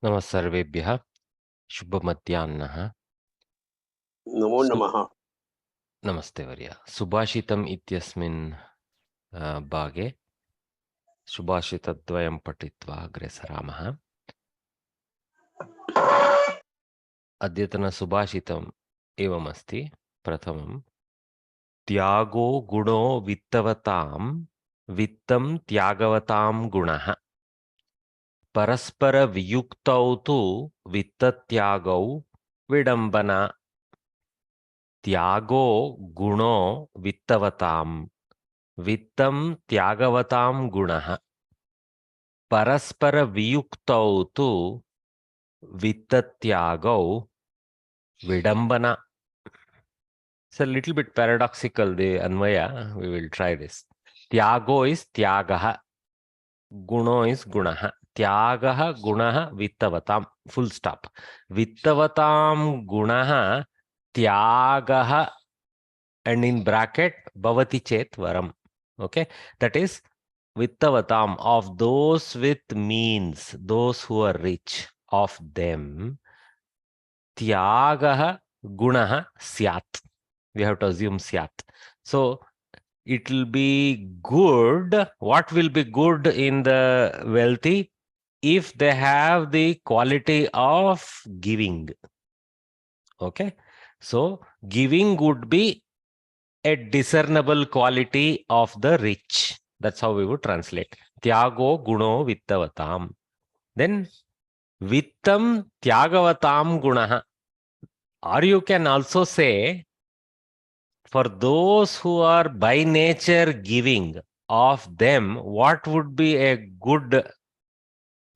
नमः सर्वेभ्यः शुभमध्याह्नः। नमो नमः। नमस्ते वर्य। सुभाषितम् इत्यस्मिन् भागे सुभाषितद्वयं पठित्वा अग्रे सरामः। अद्यतनसुभाषितम् एवमस्ति। प्रथमं, त्यागो गुणो वित्तवतां, वित्तं त्यागवतां गुणः। परस्परवियुक्तौ तु वित्तत्यागौ विडम्बना। त्यागो गुणो वित्तवतां, वित्तं त्यागवतां गुणः। परस्परवियुक्तौ तु वित्तत्यागौ vidambana. It's a little bit paradoxical, the Anvaya. We will try this. Tyago is tyagaha. Guno is gunaha. Tyagaha gunaha vittavatam. Full stop. Vittavatam gunaha tyagaha, and in bracket bhavati chet varam. Okay. That is vittavatam, of those with means, those who are rich, of them, tyagaha gunaha syat. We have to assume syat. So it will be good. What will be good in the wealthy? If they have the quality of giving. Okay. So giving would be a discernible quality of the rich. That's how we would translate. Tyago guno vittavatam. Then vittam tyagavatam gunaha. Or you can also say, for those who are by nature giving, of them, what would be a good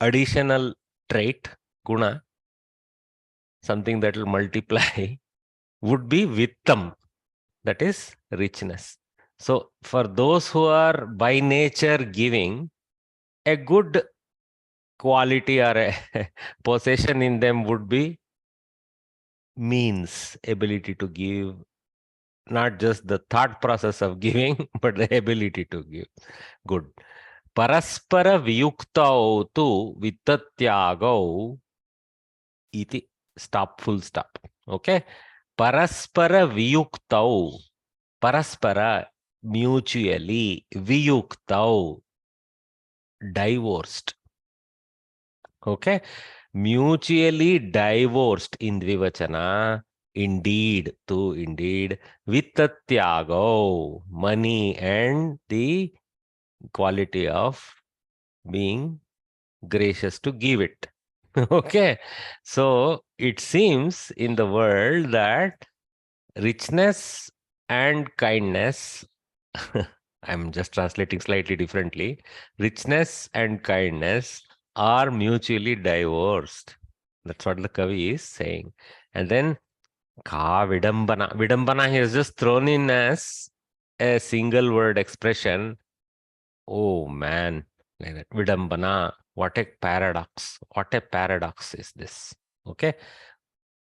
additional trait, guna, something that will multiply, would be vittam, that is richness. So for those who are by nature giving, a good quality or a possession in them would be means, ability to give, not just the thought process of giving, but the ability to give. Good. Paraspara viyuktau tu vittatyagau iti. Stop, full stop. Okay. Paraspara viyuktau. Paraspara, mutually. Viyuktau, divorced. Okay. Mutually divorced in Dvivachana. Indeed, to indeed. Vittatyagau, money and the quality of being gracious to give it. Okay. So it seems in the world that richness and kindness, I'm just translating slightly differently, richness and kindness are mutually divorced. That's what the Kavi is saying. And then Ka Vidambana. Vidambana he has just thrown in as a single word expression. Oh man, like that. Vidambana. What a paradox. What a paradox is this. Okay.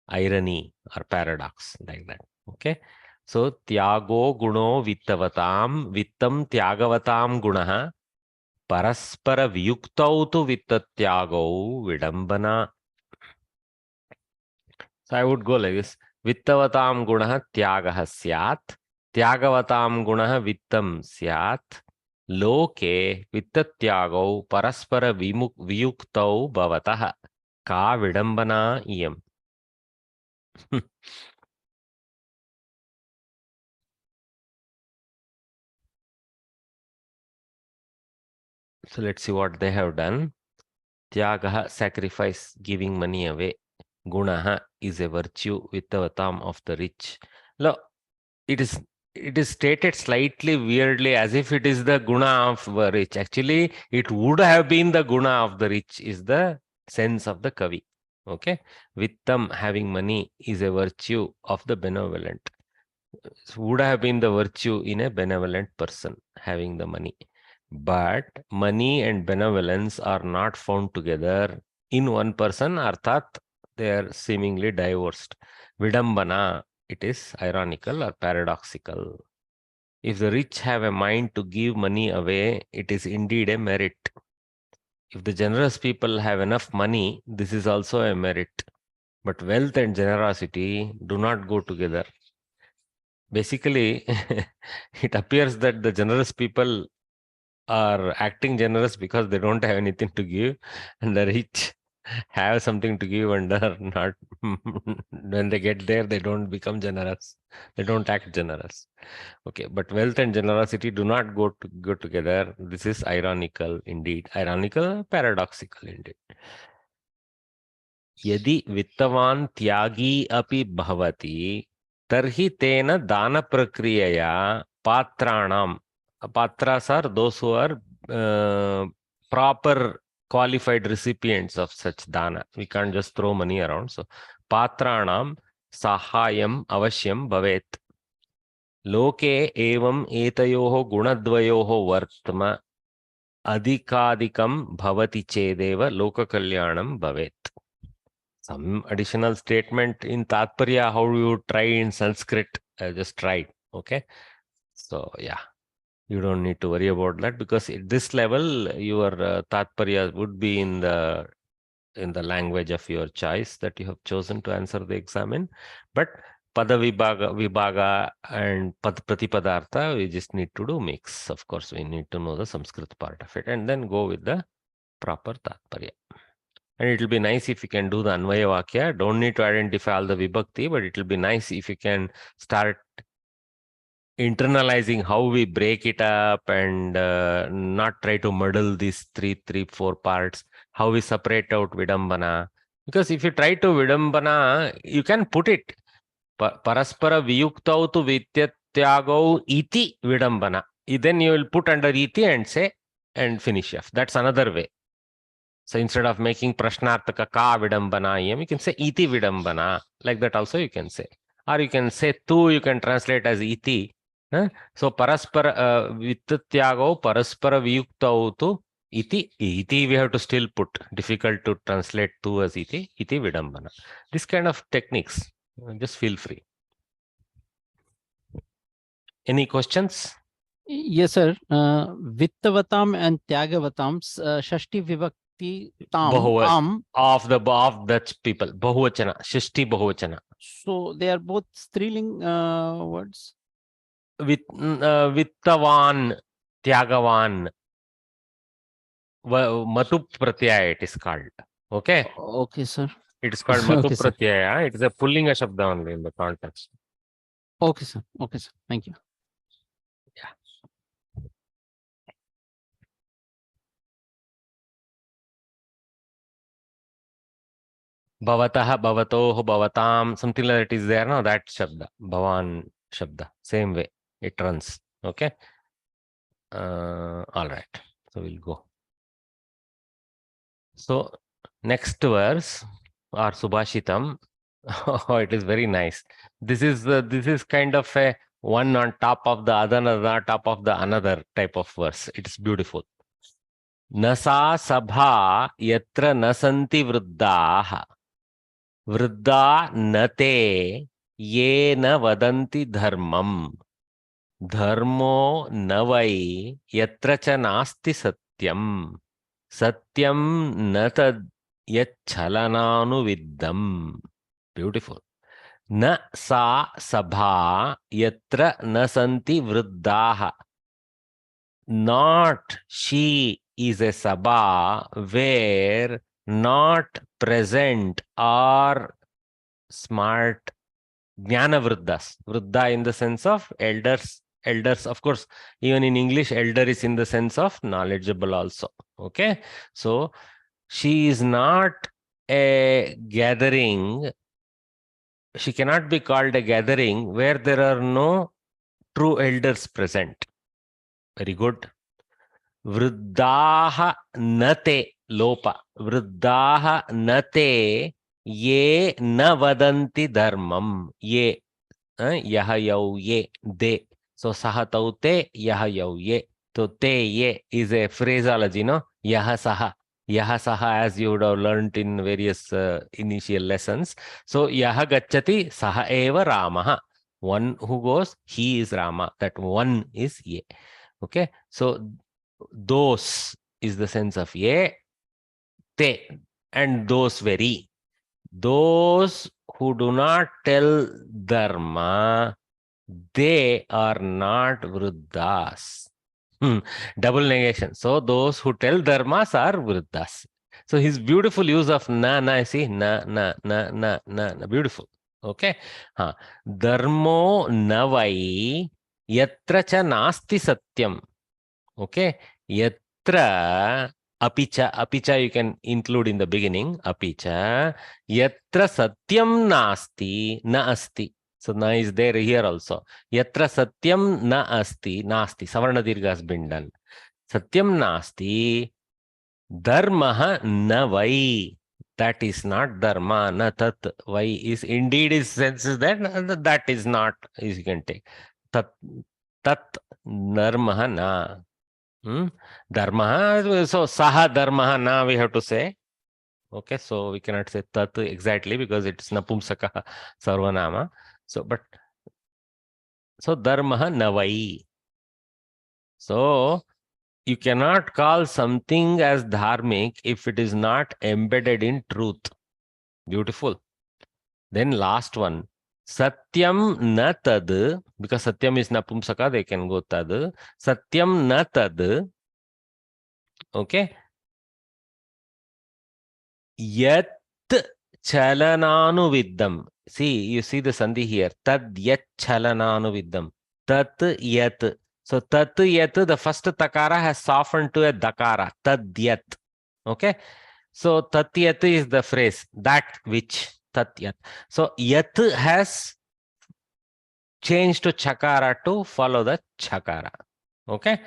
Irony or paradox, like that. Okay. So Tyago guno vittavatam, vittam tyagavatam gunaha, paraspara viyuktau tu vittatyagau vidambana. So I would go like this. Vittavatam gunaha tyagaha syat, tyagavatam gunaha vittam syat, loke vittatyagau paraspara viyuktau bhavatah, ka vidambana iyam. So let's see what they have done. Tyagaha, sacrifice, giving money away. Gunaha is a virtue, vittavatam, of the rich. Now, it is stated slightly weirdly as if it is the guna of the rich. Actually, it would have been the guna of the rich, is the sense of the Kavi. Okay. Vittam, having money, is a virtue of the benevolent. It would have been the virtue in a benevolent person, having the money. But money and benevolence are not found together in one person, arthat they are seemingly divorced. Vidambana, it is ironical or paradoxical. If the rich have a mind to give money away, it is indeed a merit. If the generous people have enough money, this is also a merit. But wealth and generosity do not go together. Basically, it appears that the generous people are acting generous because they don't have anything to give, and the rich have something to give and are not. When they get there, they don't become generous. They don't act generous. Okay, but wealth and generosity do not go together. This is ironical indeed. Ironical, paradoxical indeed. यदि वित्तवान त्यागी अपि भवति तर्हि तेन दान प्रक्रियया पात्राणाम patras are those who are proper qualified recipients of such dana. We can't just throw money around. So patranam sahayam avashyam bhavet. लोके एवं एतयोः गुणद्वयोः वर्त्म अधिकाधिकं भवति चेदेव लोककल्याणं भवेत्. Some additional statement in Tatparya, how you try in Sanskrit, I just tried. Okay. So yeah, you don't need to worry about that, because at this level, your Tatparya would be in the language of your choice that you have chosen to answer the exam. But Pada Vibhaga and Pratipadartha, we just need to do mix. Of course, we need to know the Sanskrit part of it and then go with the proper Tatparya. And it will be nice if you can do the Anvaya Vakya. Don't need to identify all the Vibhakti, but it will be nice if you can start internalizing how we break it up and not try to muddle these four parts, how we separate out Vidambana. Because if you try to Vidambana, you can put it Paraspara Viyuktau tu Vityatyagau iti Vidambana. Then you will put under iti and say and finish off. That's another way. So instead of making prashnartaka ka vidambanayam, you can say iti vidambana. Like that also you can say. Or you can say tu, you can translate as iti. So paraspara vittyago paraspara viyuktau tu iti. Iti we have to still put. Difficult to translate tu as iti. Iti vidambana. This kind of techniques. Just feel free. Any questions? Yes, sir. Vittavatam and Tyagavatam, Shashti Vibhakti Tam, of that people. Bahuvachana. Shashti Bahuvachana. So they are both striling words? Vittavan, Tyagavan. Matu Pratyaya it is called. Okay? Okay, sir. It is called Matu Okay, sir. Pratyaya. It is a Pullinga Shabda only in the context. Okay, sir. Okay, sir. Thank you. Yeah. Bhavataha, Bhavatoh, Bhavatam, something like that is there, no? That Shabda. Bhavan Shabda. Same way. It runs. Okay? All right. So we'll go. So next verse or Subhashitam. Oh, it is very nice. This is kind of a one on top of the other, another top of the another type of verse. It is beautiful. Nasa sabha yatra nasanti vruddha vruddha nate ye na vadanti dharmam dharmo navai yatra cha nasti satyam satyam natad yacchalananu viddam. Beautiful. Na sa sabha yatra nasanti vruddha. Not she is a sabha where not present are smart jnana vruddhas. Vruddha in the sense of elders. Elders, of course, even in English, elder is in the sense of knowledgeable also. Okay. So she is not a gathering. She cannot be called a gathering where there are no true elders present. Very good. Vruddhaha nate lopa. Vruddhaha nate ye na vadanti dharmam. Ye. Yaha yau ye. De. So saha te yaha yau ye. So te ye is a phraseology, no? Yaha saha. Yaha saha, as you would have learned in various initial lessons. So yaha gacchati saha eva ramaha. One who goes, he is Rama. That one is ye. Okay. So those is the sense of ye. te, and those very. Those who do not tell dharma, they are not vruddhas. Double negation. So those who tell dharmas are vruddhas. So his beautiful use of na, see, na, beautiful. Okay. Dharmo navai yatra cha nasti satyam. Okay. Yatra apicha you can include in the beginning. Apicha yatra satyam nasti na asti. So na is there here also. Yatra satyam na asti, nasti. Savarna dirgha has been done. Satyam nasti, dharmaha na vai. That is not dharma, na tat. Vai is indeed is senses that is not, is you can take. Tat dharmaha na. Dharmaha, so saha dharmaha na we have to say. Okay, so we cannot say tat exactly because it's napumsaka sarvanama. So, but so dharmaha navai. So you cannot call something as dharmic if it is not embedded in truth. Beautiful. Then last one. Satyam na tad, because satyam is napumsaka, they can go tad. Satyam na tad. Okay. Yat chalananuviddam. See, you see the sandhi here. Tad yat chalananuviddam. Tat yat. So tat yat, the first takara has softened to a dakara. Tad yat. Okay. So tat yat is the phrase. That which. Tat yat. So yat has changed to chakara to follow the chakara. Okay.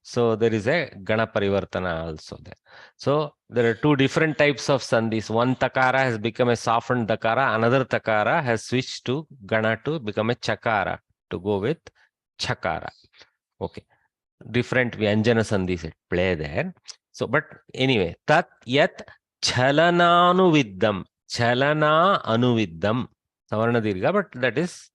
So there is a gana parivartana also there. So there are two different types of sandhis. One takara has become a softened dakara. Another takara has switched to gana to become a chakara, to go with chakara. Okay. Different vyanjana sandhis at play there. So, but anyway, tat yat chalananuviddam. Chalana anuviddam. Savarna dirgha, but that is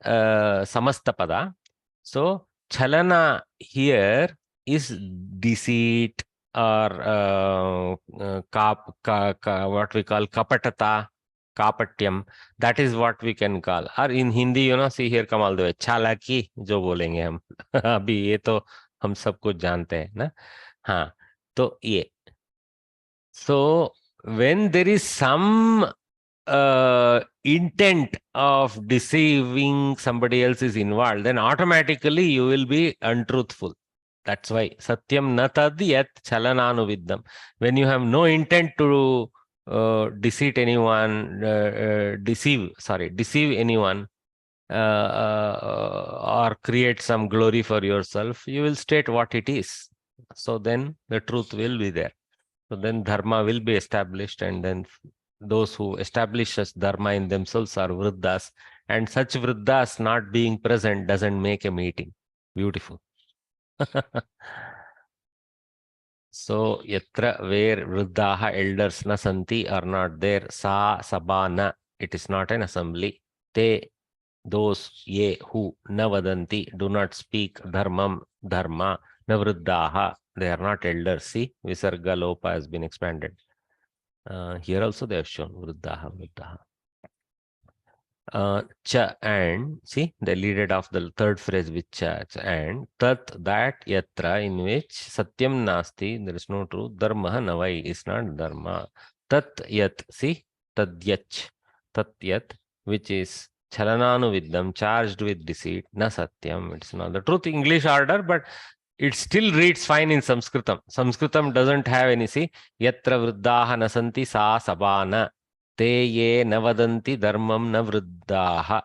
samastapada. So chalana here is deceit or what we call kapatata, kapatyam. That is what we can call. Or in Hindi, you know, see here come all the way. Chalaki जो बोलेंगे हम. अभी ये तो हम सब कुछ जानते हैं ना. हाँ, तो ये. So when there is some intent of deceiving somebody else is involved, then automatically you will be untruthful. That's why satyam na tad yat chalananuviddam. When you have no intent to deceive anyone, deceive anyone, or create some glory for yourself, you will state what it is. So then the truth will be there. So then dharma will be established, and then those who establish such dharma in themselves are vruddhas, and such vruddhas not being present doesn't make a meeting. Beautiful. So yatra where vruddhaha elders na santi are not there, sa sabana, it is not an assembly. Te, those ye who na vadanti, do not speak dharmam, dharma, na vruddhaha, they are not elders. See, visarga lopa has been expanded. Here also they have shown vruddhaha, vruddhaha. Cha and, see, they leaded off the third phrase with cha and tat, that yatra in which satyam nasti, there is no truth, dharma navai is not dharma. Tat yat, see, tad yat, which is chalananuviddam, charged with deceit, na satyam, it's not the truth. English order, but it still reads fine in Samskritam. Samskritam doesn't have any, see, yatra vruddhaha nasanti sa sabana. Te ye navadanti dharmam na vruddhaha.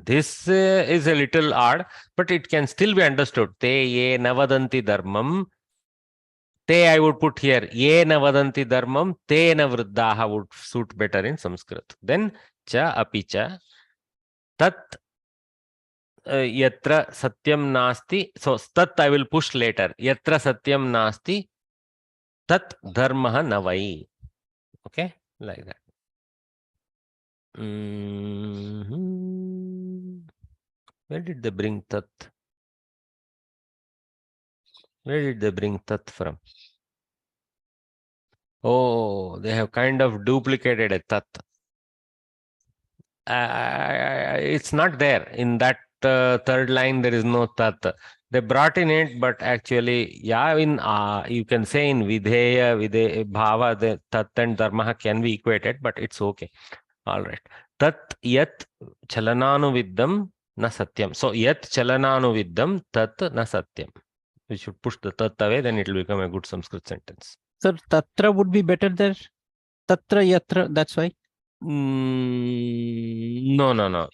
This is a little odd, but it can still be understood. Te ye navadanti dharmam. Te I would put here. Ye navadanti dharmam. Te na vruddhaha would suit better in Sanskrit. Then cha apicha tat yatra satyam nasti. So tat I will push later. Yatra satyam nasti tat dharmaha navai. Okay, like that. Where did they bring tat? Where did they bring tat from? Oh, they have kind of duplicated a tat. It's not there in that third line. There is no tat. They brought in it, but actually, yeah, in you can say in videya, bhava, the tat and dharma can be equated, but it's okay. All right. Tat yat chalananuviddam na satyam. So yat chalananuviddam tat na satyam. We should push the tat away, then it will become a good Sanskrit sentence. Sir, tatra would be better there. Tatra yatra, that's why. No.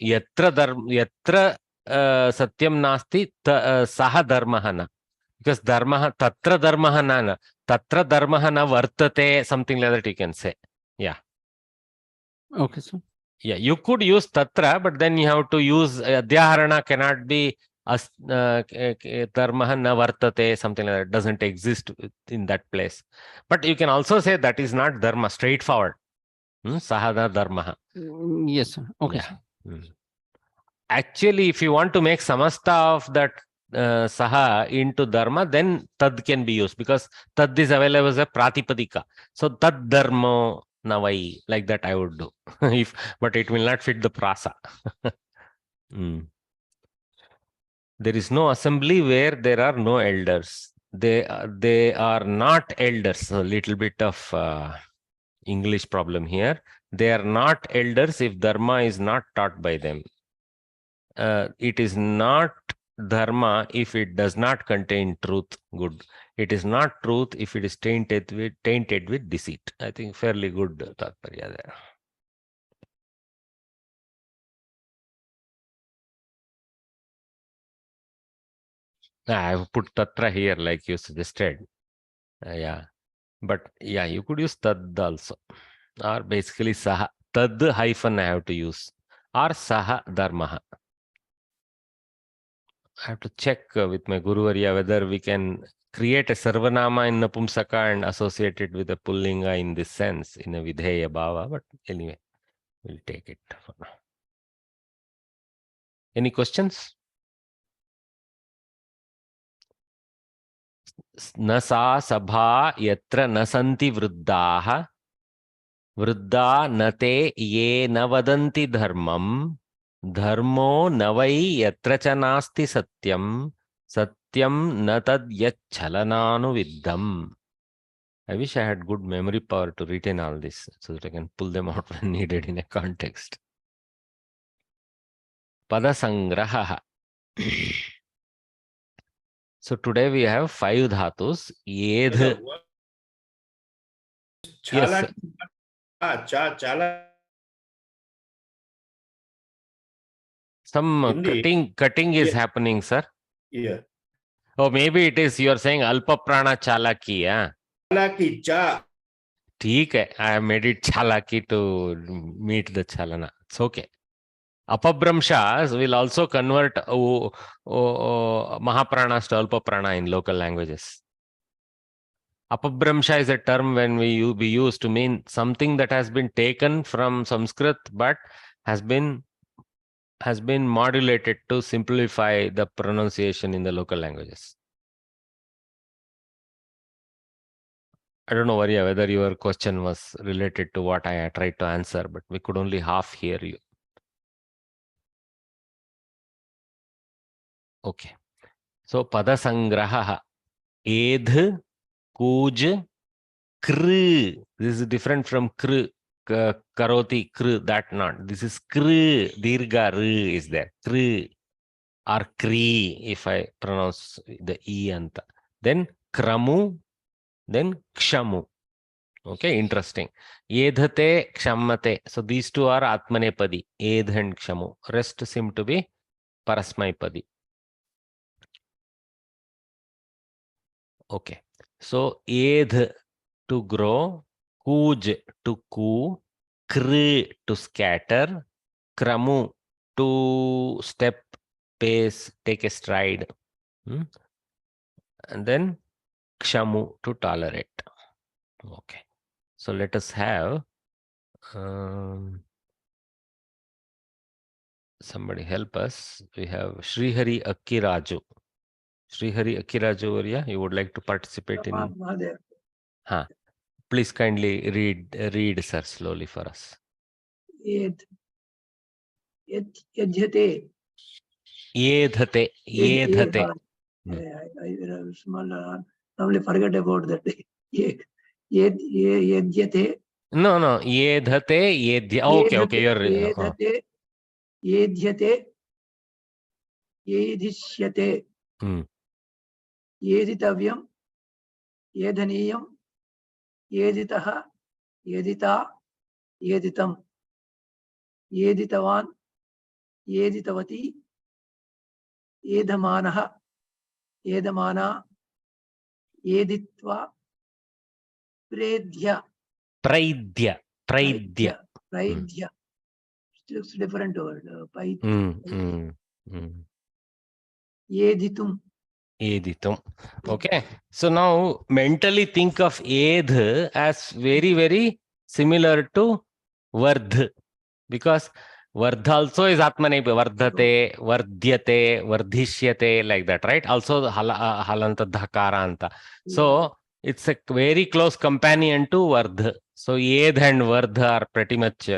Yatra satyam nasti saha dharmaha na. Because dharmaha, tatra dharmaha na. Tatra dharmaha na vartate, something like that you can say. Yeah. Okay, sir. Yeah, you could use tatra, but then you have to use adhyaharana cannot be dharmaha na vartate, something like that. Doesn't exist in that place. But you can also say that is not dharma, straightforward. Sahada dharmaha. Yes, sir. Okay, Yeah. sir. Actually, if you want to make samasta of that saha into dharma, then tad can be used because tad is available as a pratipadika. So tad dharma navai, like that I would do. But it will not fit the prasa. There is no assembly where there are no elders. They are not elders. A little bit of English problem here. They are not elders if dharma is not taught by them. It is not dharma if it does not contain truth. Good. It is not truth if it is tainted with deceit. I think fairly good tatparya there. I have put tatra here like you suggested. Yeah. But yeah, you could use tad also. Or basically saha. Tad hyphen I have to use. Or saha dharmaha. I have to check with my Guru Varya whether we can create a Sarvanama in Napumsaka and associate it with a Pullinga in this sense, in a Vidheya Bhava. But anyway, we'll take it for now. Any questions? न सा सभा यत्र न सन्ति वृद्धाः वृद्धा न ते ये न वदन्ति धर्मम् धर्मो न वै यत्र च नास्ति सत्यम् सत्यम् न तद् यच्छलनानुविद्धम्. I wish I had good memory power to retain all this so that I can pull them out when needed in a context. Padasangraha. So today we have 5 dhatus. Yedh. Yes. Some cutting is happening, sir. Yeah. Oh, maybe it is you are saying alpa prana chalaki, yeah? Chalaki cha. ठीक है, I have made it chalaki to meet the chalana. It's okay. Apabramshas will also convert Mahapranas to Alpaprana in local languages. Apabramsha is a term when we use to mean something that has been taken from Sanskrit but has been modulated to simplify the pronunciation in the local languages. I don't know, Varya, whether your question was related to what I tried to answer, but we could only half hear you. Okay. So, Padasangraha. Edh, Kuj, Kr. This is different from Kr. Karoti, Kr. That not. This is Kr. Dirga, R is there. Kr. Or Kri, if I pronounce the E anta. Then Kramu. Then Kshamu. Okay, interesting. Edhate, Kshamate. So these two are Atmanepadi. Edh and Kshamu. Rest seem to be Parasmaipadi. Okay. So Edh to grow, Kuj to coo, Kr to scatter, Kramu to step, pace, take a stride. And then Kshamu to tolerate. Okay. So let us have somebody help us. We have Srihari Akiraju. Srihari Akiraju, Varya, you would like to participate in? Please kindly read, sir, slowly for us. Yajyate. Yedhate. I small. Normally forget about that. Yajyate. No. Yedhate, yedhya. Okay. Yedhate. Yedhyate. Yedhishyate. Yeditavyam. Yedhaniyam. Yeditaha. Yedita. Yeditam. Yeditavan. Yeditavati. Yedhamanaha. Yedamana. Yeditva. Predhya. Praidya. Praidhya. It looks different word. Yeditum. Editum. Okay. So now mentally think of Edh as very, very similar to Vardh, because Vardh also is Atmanepi, Vardhate, Vardhyate, Vardhishyate, like that, right? Also Halanta Dhakaranta. So it's a very close companion to Vardh. So Edh and Vardh are pretty much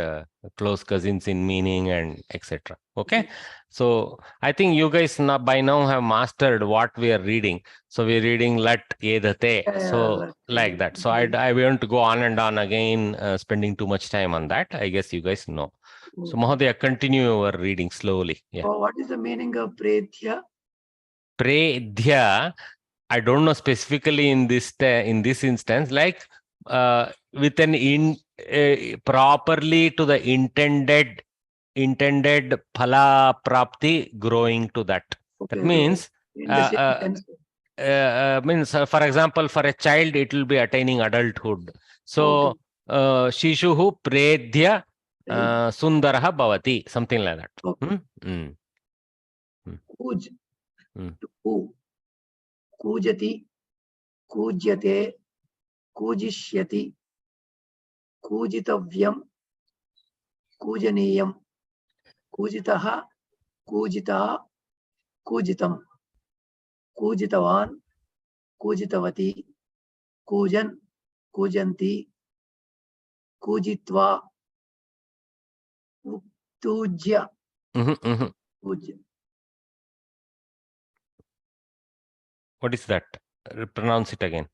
close cousins in meaning and etc. Okay. So I think you guys now by now have mastered what we are reading. So we're reading Lat Edhate. So like that. So I won't go on and on again, spending too much time on that. I guess you guys know. So Mahodaya, continue your reading slowly. Yeah. Oh, what is the meaning of Predhya? Predhya, I don't know specifically in this instance, like with an properly to the intended phala prapti, growing to that. Okay, That means in the same sense. for example, for a child it will be attaining adulthood. So shishuhu predhya sundaraha bhavati, something like that. Okay. Kuj. Kujati. Kujyate. Kujishyati. Kujitavyam. Kujaniyam. Kujitaha. Kujita. Kujitam. Kujitavan. Kujitavati. Kujan. Kujanti. Kujitva. Tujya. Tujya. What is that? Pronounce it again.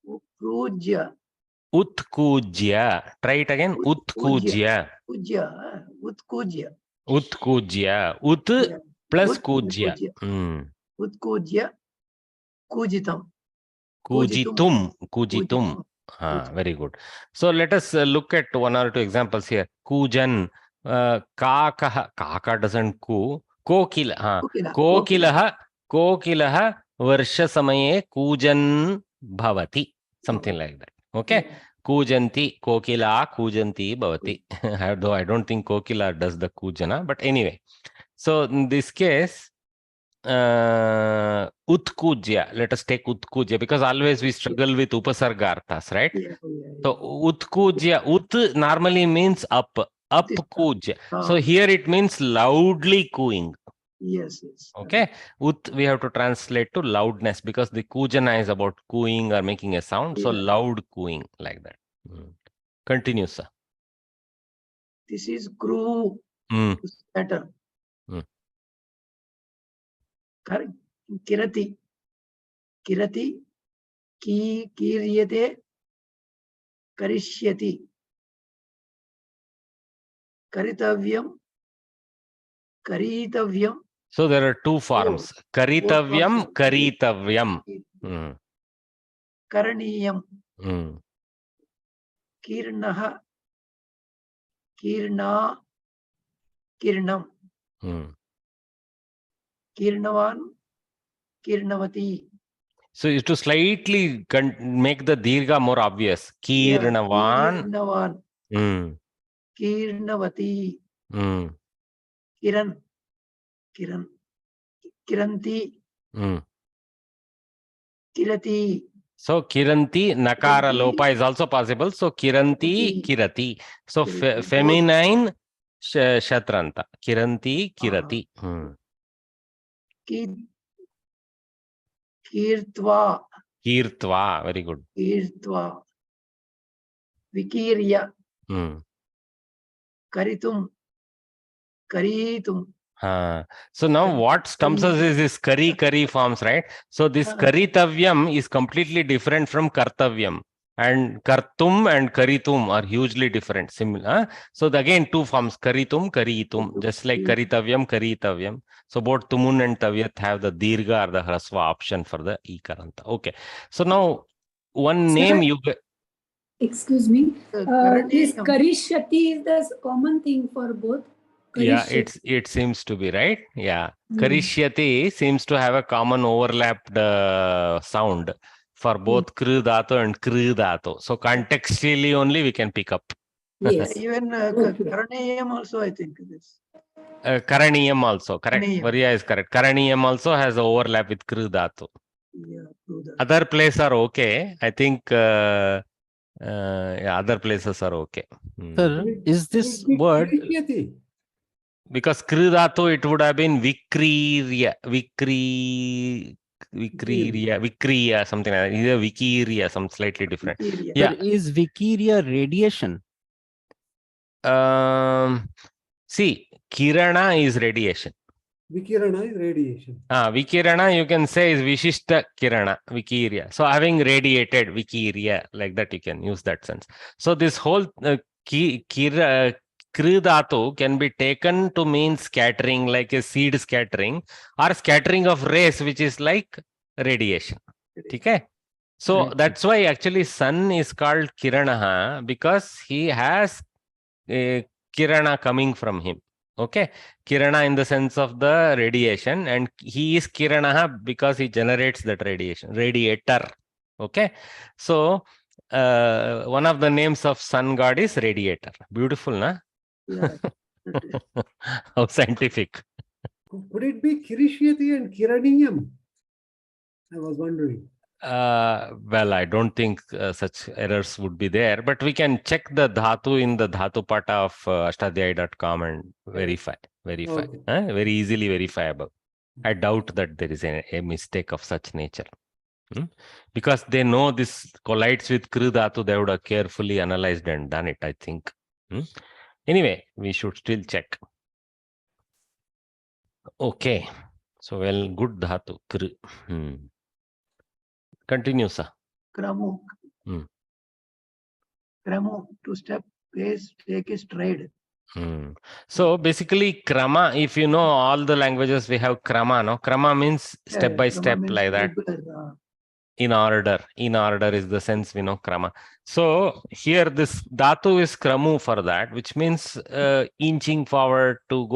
Utkujya. Utkujya. Try it again. Utkujya. Utkujya. Utkujya. Ut plus kujya. Utkujya. Kujitam. Kujitum. Very good. So let us look at one or two examples here. Kujan. Kaka doesn't coo. Kokila. Kokilaha varsha samaye kujan bhavati. Something like that. Okay. Kujanti, kokila, kujanti bhavati. Though I don't think kokila does the kujana, but anyway. So in this case, utkujya. Let us take utkujya, because always we struggle with upasargarthas, right? So utkujya, ut normally means up kujya. So here it means loudly cooing. Yes. Okay. Ut we have to translate to loudness, because the kujana is about cooing or making a sound. So loud cooing, like that. Continue, sir. This is crew pattern. Kirati. Kiryate. Karishyati. Karitavyam. So there are two forms. Karitavyam. Karaniyam. Kirnaha. Kirnam. Kirnavan. Kirnavati. So to slightly make the dirgha more obvious. Kirnavan. Kirnavati. Kiran. Kiranti. Kirati. So Kiranti, Nakara Lopa is also possible. So Kiranti, Kirati. So feminine Shatranta. Kiranti, Kirati. Kirtva. Kirtva. Very good. Kirtva. Vikirya. Hmm. Karitum. Karitum. So now what stumps us is this kari forms, right? So this karitavyam is completely different from kartavyam. And kartum and karitum are hugely different. Similar. So again, two forms, karitum, just like karitavyam. So both tumun and tavyat have the dirgha or the hrasva option for the ikaranta. Okay. So now one name you get. Excuse me. This Karaneyam. karishyati is the common thing for both. Yeah, Karishyati. it seems to be, right. Yeah. Karishyati seems to have a common overlapped sound for both kru dhatu and kru dhatu. So contextually only we can pick up. Yes. Even Karaneyam also, I think this. Karaniyam also, correct. Karaniyam. Varia is correct. Karaniyam also has overlap with kru dhatu. Yeah, true that. Other places are okay. I think yeah, other places are okay. Sir, is this word Because kru dhatu, it would have been vikriya, something like that. Either vikiriya, some slightly different. Vikirya. Yeah. sir, is Vikiria radiation? See, kirana is radiation. Vikirana is radiation. Vikirana you can say is Vishishta Kirana, Vikirya. So having radiated Vikirya, like that you can use that sense. So this whole Kri dhatu can be taken to mean scattering, like a seed scattering, or scattering of rays, which is like radiation. Okay? So Right. that's why actually sun is called Kiranaha, because he has a Kirana coming from him. Okay, Kirana in the sense of the radiation, and he is Kiranaha because he generates that radiator. Okay, so one of the names of sun god is radiator. Beautiful, na? Yeah. How scientific. Could it be Kirishyati and Kiraniyam? I was wondering. Well, I don't think such errors would be there, but we can check the dhatu in the dhatu pata of ashtadhyayi.com and verify. Okay. Very easily verifiable. I doubt that there is a mistake of such nature. Because they know this collides with kru dhatu, they would have carefully analyzed and done it, I think. Anyway, we should still check. Okay. So, well, good dhatu, kru. Continue, sir. Kramu. Kramu, to step, pace, take a stride. So basically, krama, if you know all the languages, we have krama, no? Krama means step by step, like that. In order is the sense we know krama. So here this dhatu is kramu for that, which means inching forward to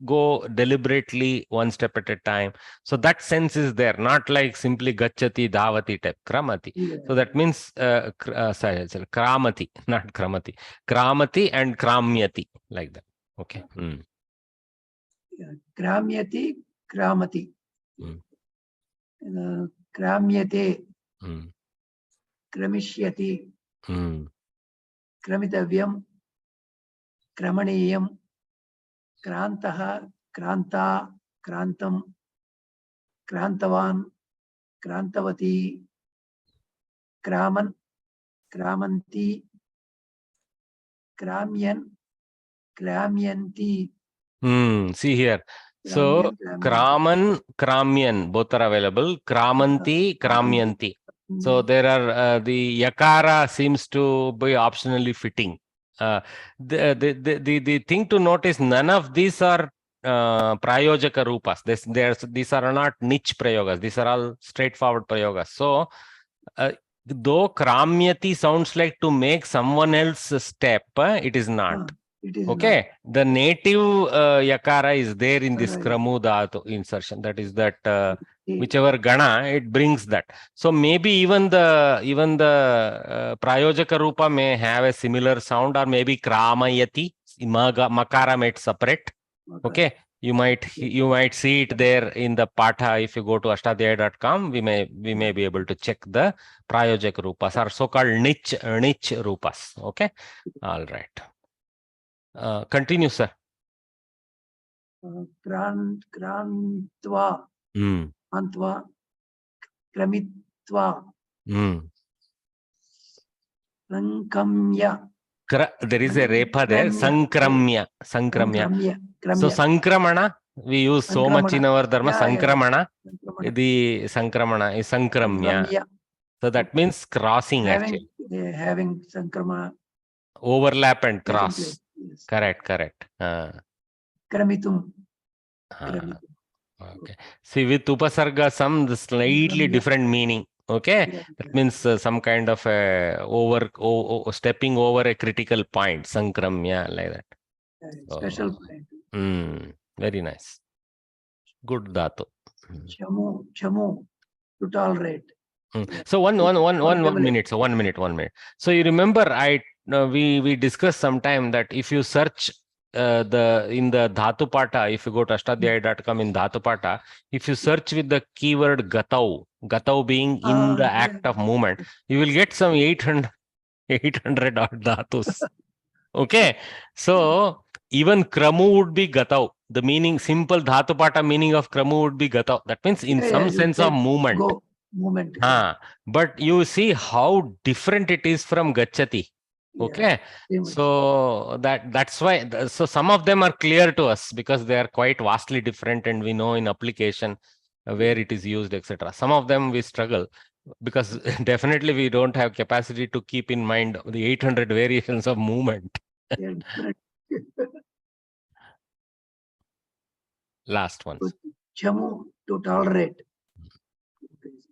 go deliberately one step at a time. So that sense is there, not like simply gachati, dhavati type, kramati. Yeah. So that means kramati, not kramati. Kramati and kramyati, like that. Okay. Yeah. Kramyati, kramati. Kramyate. Kramishyati. Kramitavyam. Kramaneyam. Krantaha. Kranta. Krantam. Krantavan. Krantavati. Kraman. Kramanti. Kramyan. Kramyanti. See here. So Kraman, Kramyan, both are available. Kramanti, Kramyanti. So there are the yakara seems to be optionally fitting. The thing to note is none of these are prayojaka rupas. These are not niche prayogas. These are all straightforward prayogas. So though Kramyati sounds like to make someone else step, it is not. Okay, the native yakara is there in this kramu dhatu insertion. That is that whichever gana it brings that. So maybe even the prayojaka rupa may have a similar sound, or maybe kramayati makara made separate. Okay, you might see it there in the patha. If you go to ashtadhyayi.com, we may be able to check the prayojaka rupas, or so-called niche rupas. Okay, all right. Continue, sir. Krantva. Antva. Kramitva. Sankamya. There is a repa there. Sankramya. So Sankramana, we use so much in our dharma. Sankramana. The Sankramana is Sankramya. So that means crossing actually. Having Sankramana. Overlap and cross. Place. Yes. Correct. Kramitum. Okay. See, with Upasarga, some slightly different meaning. Okay. That means some kind of stepping over a critical point. Sankramya, like that. Special point. Very nice. Good dhatu. Chamu, to tolerate. So one minute. So 1 minute. So you remember we discussed sometime that if you search in the Dhatu Pata, if you go to ashtadhyaya.com in Dhatu Pata, if you search with the keyword gatau being in the act of movement, you will get some 800 odd dhatus. Okay, so even kramu would be gatau. The meaning, simple dhatu pata meaning of kramu would be gatau. That means in some sense of movement. Movement. But you see how different it is from gachati. Okay, so that's why. So some of them are clear to us because they are quite vastly different, and we know in application where it is used, etc. Some of them we struggle because definitely we don't have capacity to keep in mind the 800 variations of movement. Last one. Chamu, to tolerate.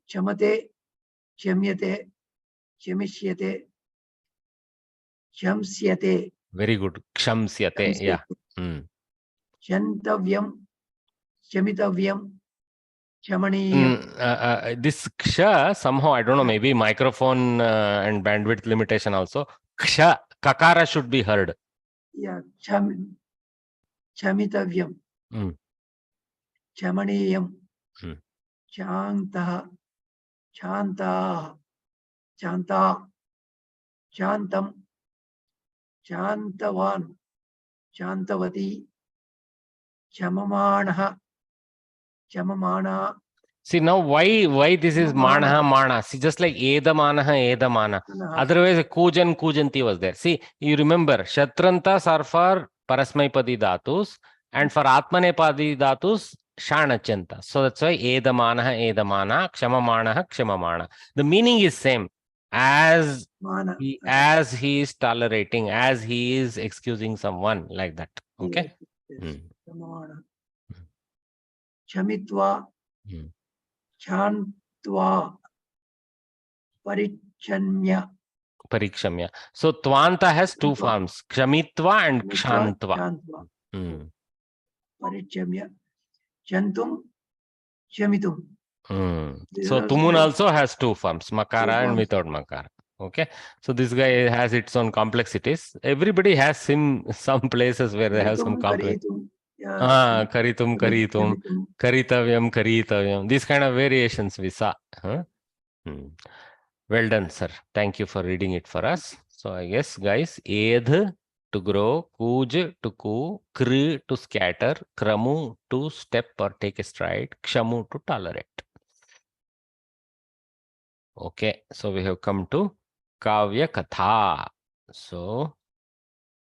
Chamate, chamyate, chamishyate, chamsyate. Very good. Kshamsyate. Yeah. Chantavyam, chamitavyam, chamaniyam. This ksha, somehow, I don't know, maybe microphone and bandwidth limitation also. Ksha, kakara should be heard. Yeah, chamitavyam, chamaniyam, chantaha, chanta, chantam, chantavan, chantavati, chamamanaha, chamamana. See, now why this is mana? See, just like edamana. Otherwise, kujanti was there. See, you remember, shatrantas are for parasmaipadi dhatus, and for atmanepadi dhatus, shanachanta. So that's why edamana, kshamamana. The meaning is same. As he is tolerating, as he is excusing someone, like that. Okay. Yes. Chamitva, chantva, parikshamya. So tvanta has two forms, kshamitva and kshantva. Parichamya, chantum, chamitum. So tumun also has two forms, makara and without makara. Okay, so this guy has its own complexities. Everybody has some places where they have some complex. Karitum, karitavyam. These kind of variations we saw. Well done, sir. Thank you for reading it for us. So I guess, guys, edh to grow, kuj to coo, kr to scatter, kramu to step or take a stride, kshamu to tolerate. Okay, so we have come to Kavya Katha. So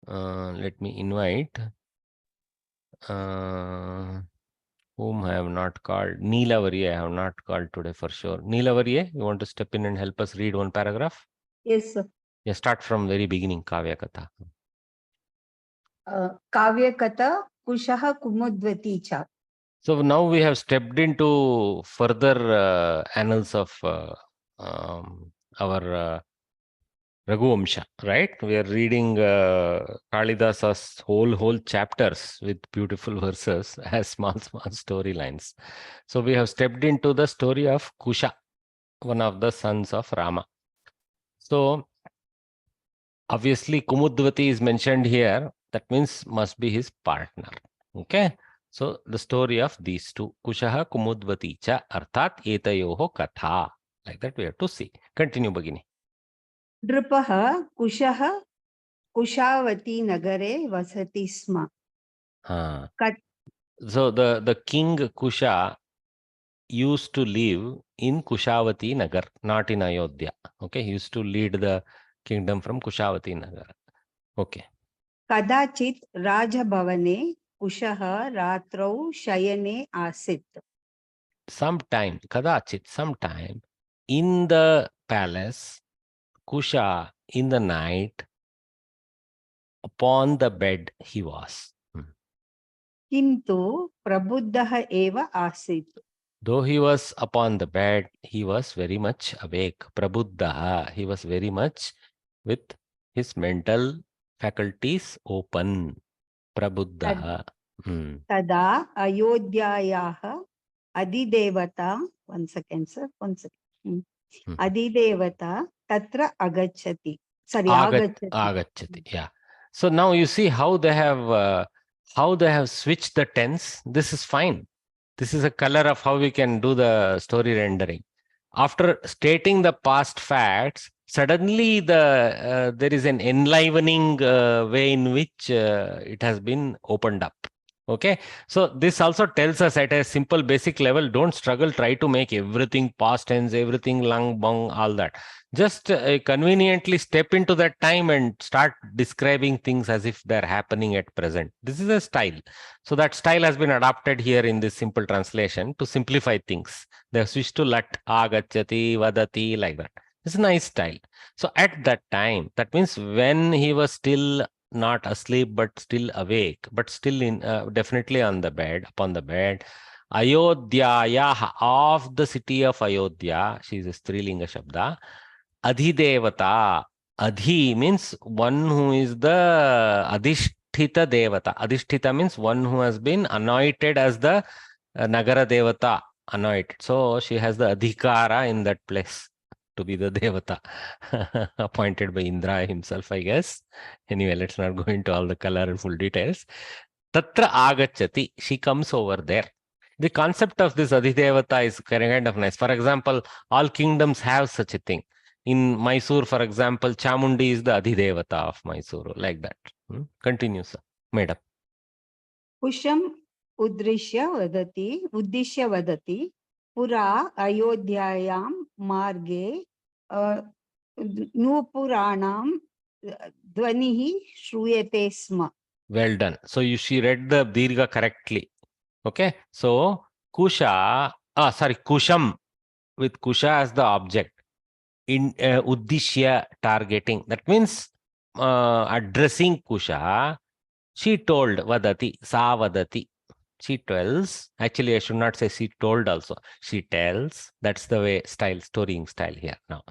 let me invite whom I have not called. Neelavari, I have not called today for sure. Neelavari, you want to step in and help us read one paragraph? Yes, sir. Yeah, start from very beginning, Kavya Katha. Kavya Katha, Kushaha Kumudvati cha. So now we have stepped into further annals of our Raghuvamsha, right? We are reading Kalidasa's whole chapters with beautiful verses as small storylines. So we have stepped into the story of Kusha, one of the sons of Rama. So obviously Kumudvati is mentioned here. That means must be his partner. Okay. So the story of these two, Kushaha Kumudvati cha arthat etayoho katha. Like that we have to see. Continue, Bhagini. Drupaha Kushaha Kushavati Nagare Vasati Sma. So the king Kusha used to live in Kushavati Nagar, not in Ayodhya. Okay, he used to lead the kingdom from Kushavati Nagar. Okay. कदाचित् राजभवने कुशः रात्रौ शयने आसीत्. Sometime, kadachit, sometime in the palace, Kusha in the night, upon the bed he was. किन्तु प्रबुद्धः एव आसीत्. Though he was upon the bed, he was very much awake. Prabuddha, he was very much with his mental faculties open. Prabuddha. तदा अयोध्यायाः अधिदेवता, one second sir, one second. अधिदेवता तत्र आगच्छति. Sorry, Agachati. Yeah. So now you see how they have switched the tense. This is fine. This is a color of how we can do the story rendering. After stating the past facts, suddenly there is an enlivening way in which it has been opened up. Okay, so this also tells us at a simple basic level, don't struggle, try to make everything past tense, everything lang bong, all that. Just conveniently step into that time and start describing things as if they're happening at present. This is a style. So that style has been adopted here in this simple translation to simplify things. They have switched to lat, agachati, vadati, like that. It's a nice style. So at that time, that means when he was still not asleep, but still awake, but still in definitely on the bed, upon the bed, Ayodhyaya, of the city of Ayodhya, she is a Strilinga Shabda, Adhidevata. Adhi means one who is the Adhisthita Devata. Adhisthita means one who has been anointed as the Nagara Devata, anointed. So she has the Adhikara in that place to be the Devata, appointed by Indra himself, I guess. Anyway, let's not go into all the colorful details. Tatra agachati, she comes over there. The concept of this Adhidevata is kind of nice. For example, all kingdoms have such a thing. In Mysore, for example, Chamundi is the Adhidevata of Mysore, like that. Continue, sir. Madam. कुशम् उद्दिश्य वदति पुरा अयोध्यायां मार्गे नूपुराणां ध्वनिः श्रूयते स्म. Well done. So she read the Dirgha correctly. Okay. So Kusham with Kusha as the object. In Uddishya, targeting. That means addressing Kusha, she told Vadati, Sa Vadati. She tells, actually I should not say she told also. She tells, that's the way style, storying style here now.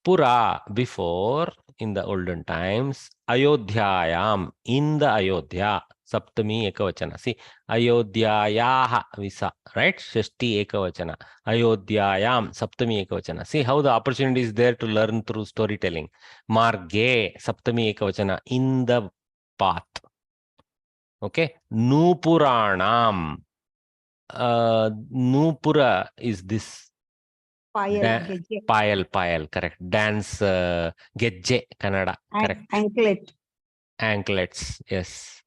Pura, before, in the olden times, Ayodhyayam, in the Ayodhya, Saptami Ekavachana. See, Ayodhyayaha Visa, right? Shashti Ekavachana. Ayodhyayam, Saptami Ekavachana. See how the opportunity is there to learn through storytelling. Marge, Saptami Ekavachana, in the path. Okay. Nupuranam. Nupura is this. Payal, correct. Dance, Gejje, Kannada, correct. Anklets, yes.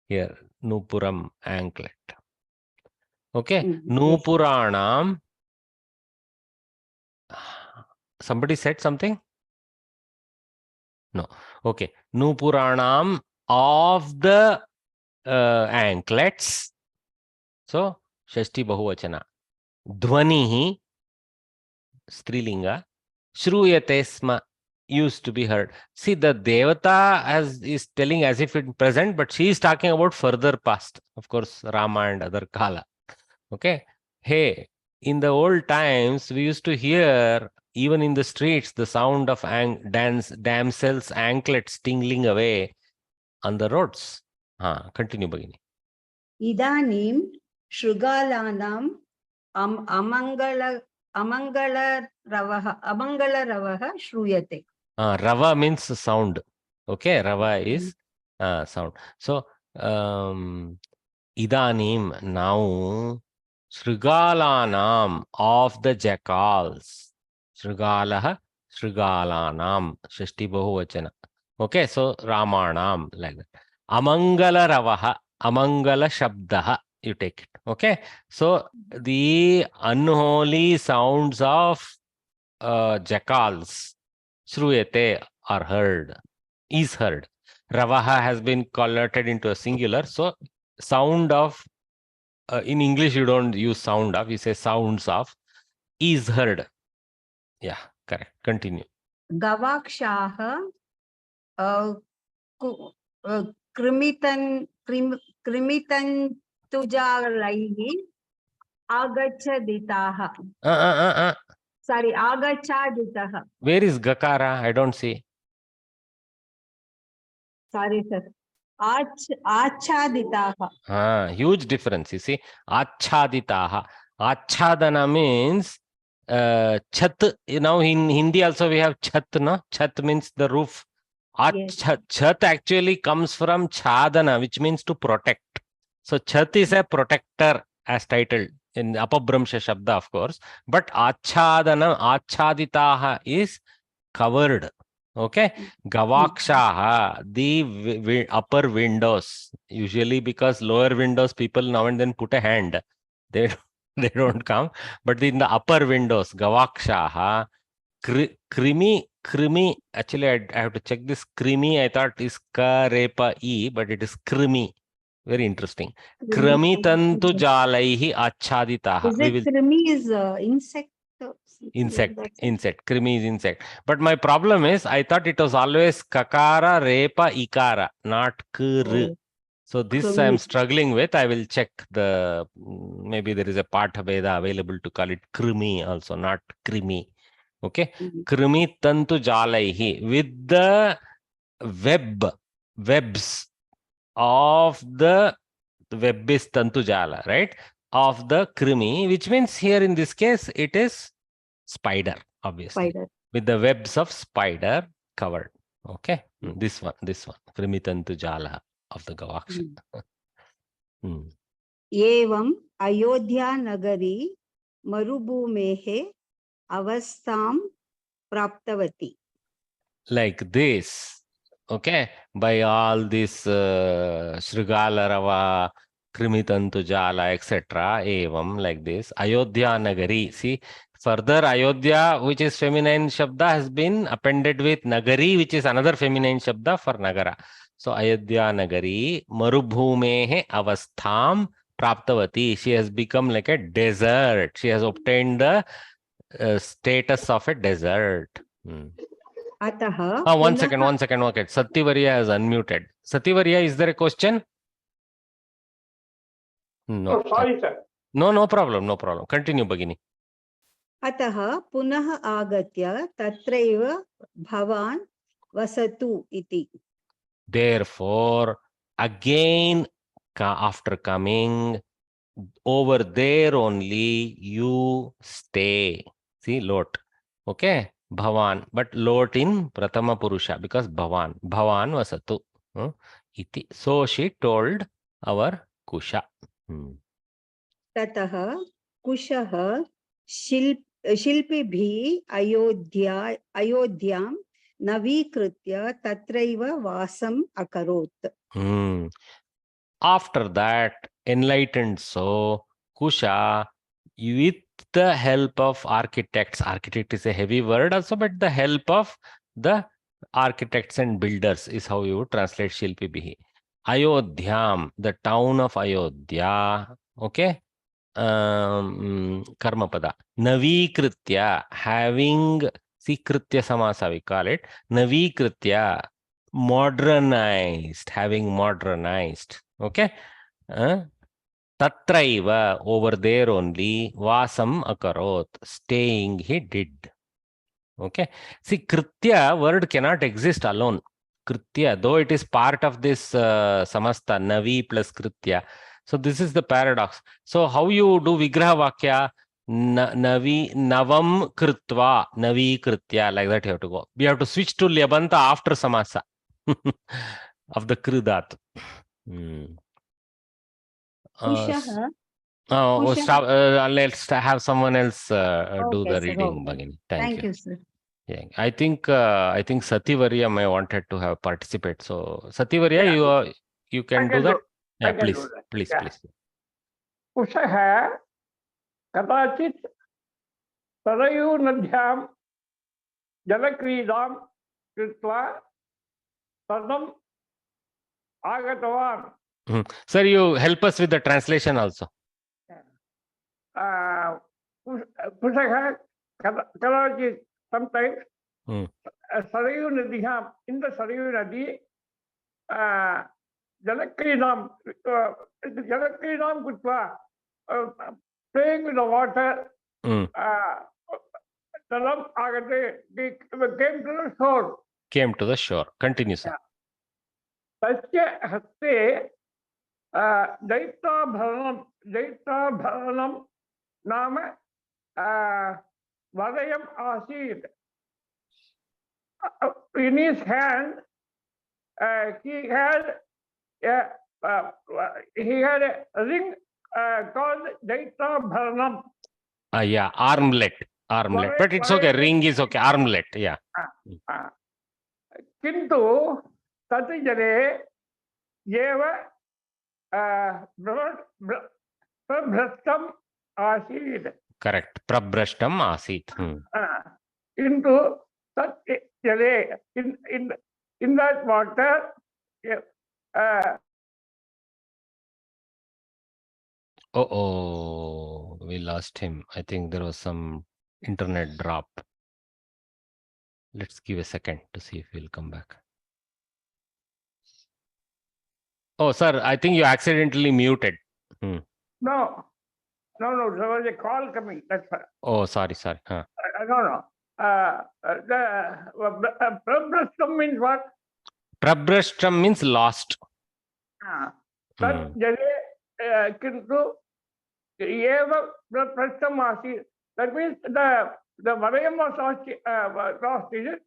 Here, Nupuram, anklet. Okay. Nupuranam. Somebody said something? No. Okay. Nupuranam of the anklets. So, Shashti Bahuvachana. Dhvanihi, Strilinga. Shruyate sma, used to be heard. See, the Devata is telling as if it's present, but she is talking about further past. Of course, Rama and other Kala. Okay. Hey, in the old times, we used to hear, even in the streets, the sound of damsels' anklets tingling away on the roads. Continue, Bhagini. इदानीं शृगालानां अमङ्गलरवः श्रूयते. Rava means sound. Okay, Rava is sound. So, Idanim, now, Srigalanam, of the jackals. Srigalaha, Srigalanam, Shashti Bahuvachana. Okay, so Ramanam, like that. Amangala Ravaha, Amangala Shabdaha. you take it. Okay. So the unholy sounds of jackals, shruyate, are heard, is heard. Ravaha has been converted into a singular. So sound of, in English, you don't use sound of, you say sounds of, is heard. Yeah, correct. Continue. Gavakshaha कृमितन्तुजालैः आगच्छदिताः. Sorry, agachaditah. Where is Gakara? I don't see. Sorry, sir. Achaditah. Huge difference. You see, achaditaha. Achadana means chat. You know, in Hindi also we have chat. No, chat means the roof. Yes. Chat actually comes from chadana, which means to protect. So chat is a protector, as titled in apabramsha shabda, of course. But achadana, achaditaha is covered. Okay. Gavakshaha, the upper windows. Usually because lower windows, people now and then put a hand. They don't come. But in the upper windows, Gavakshaha, krimi, actually I have to check this. Krimi, I thought is karepa e, but it is krimi. Very interesting. Krami tantu jalaihi achaditaha. Is it krimi is insect? Insect. Krimi is insect. But my problem is, I thought it was always kakara, repa, ikara, not kr. So this I am struggling with. I will check the, maybe there is a Patha Veda available to call it krimi also, not krimi. Okay. Krimi tantu jalaihi, with the webs of the web is tantu jala, right? Of the krimi, which means here in this case, it is spider, obviously. Spider. With the webs of spider covered. Okay. This one. Krimi tantu jala of the Gavaksha. Evam Ayodhya Nagari Marubhumehe Avastam Praptavati. Like this. Okay. By all this Shrigala Rava, Krimitantu Jala, etc. Evam, like this. Ayodhya Nagari. See, further Ayodhya, which is feminine Shabda, has been appended with Nagari, which is another feminine Shabda for Nagara. So Ayodhya Nagari, Marubhumehe Avastham Praptavati. She has become like a desert. She has obtained the status of a desert. Ataha. One second. Okay. Satyavarya has unmuted. Satyavarya, is there a question? No. Oh, sorry, sir. No problem. Continue, Bhagini. Ataha Punaha Agatya Tatraiva Bhavan Vasatu iti. Therefore, again, after coming, over there only you stay. See, lot. Okay. Bhavan, but lot in Pratama Purusha, because Bhavan Vasatu. Iti. So she told our Kusha. Tataha Kushaha Shilpibhi Ayodhyam Navikritya Tatraiva Vasam Akarot. After that, enlightened so, Kusha, with the help of architect is a heavy word also, but the help of the architects and builders is how you would translate Shilpibhi. Ayodhyam, the town of Ayodhya, okay? Karmapada. Navikritya, having, see, Kritya Samasa we call it. Navikritya, modernized, having modernized. Okay. Tatraiva, over there only, Vasam Akarot, staying he did. Okay. See, Kritya word cannot exist alone. Kritya, though it is part of this Samasta, Navi plus Kritya. So this is the paradox. So how you do Vigraha Vakya? Navam Kritva, Navi Kritya, like that you have to go. We have to switch to Lyabanta after Samasa of the Kridat. Let's have someone else do the reading, Bhagini. Thank you, sir. Yeah, I think Satyavarya may wanted to have participate. So Satyavarya, you can do that. Yeah, please. कुशः कदाचित् सरयूनद्यां जलक्रीडां कृत्वा तदम् आगतवान्. Sir, you help us with the translation also. कुशः कदाचित् sometimes Sarayu Nadiham, in the Sarayu Nadi, Jalakridam Kutwa, playing with the water, Talam Agate, they came to the shore. Came to the shore. Continue, sir. Tasya Haste, Daita Nama, Vadayam Asid. In his hand, he had a ring called Daita Bharanam. Yeah, armlet. But it's okay. Ring is okay. Armlet. Yeah. Kintu Tatijare Yeva Prabhrastam Asid. Correct. Prabhrashtam asit. Into that in that water, Oh, we lost him. I think there was some internet drop. Let's give a second to see if he'll come back. Oh, sir, I think you accidentally muted. no, there was a call coming. That's why. Oh, sorry. No. The Prabhrastam means what? Prabhrashtam means lost. That Jale Kintu Eva Prabhrastam Asi. That means the Valayam was lost, is it?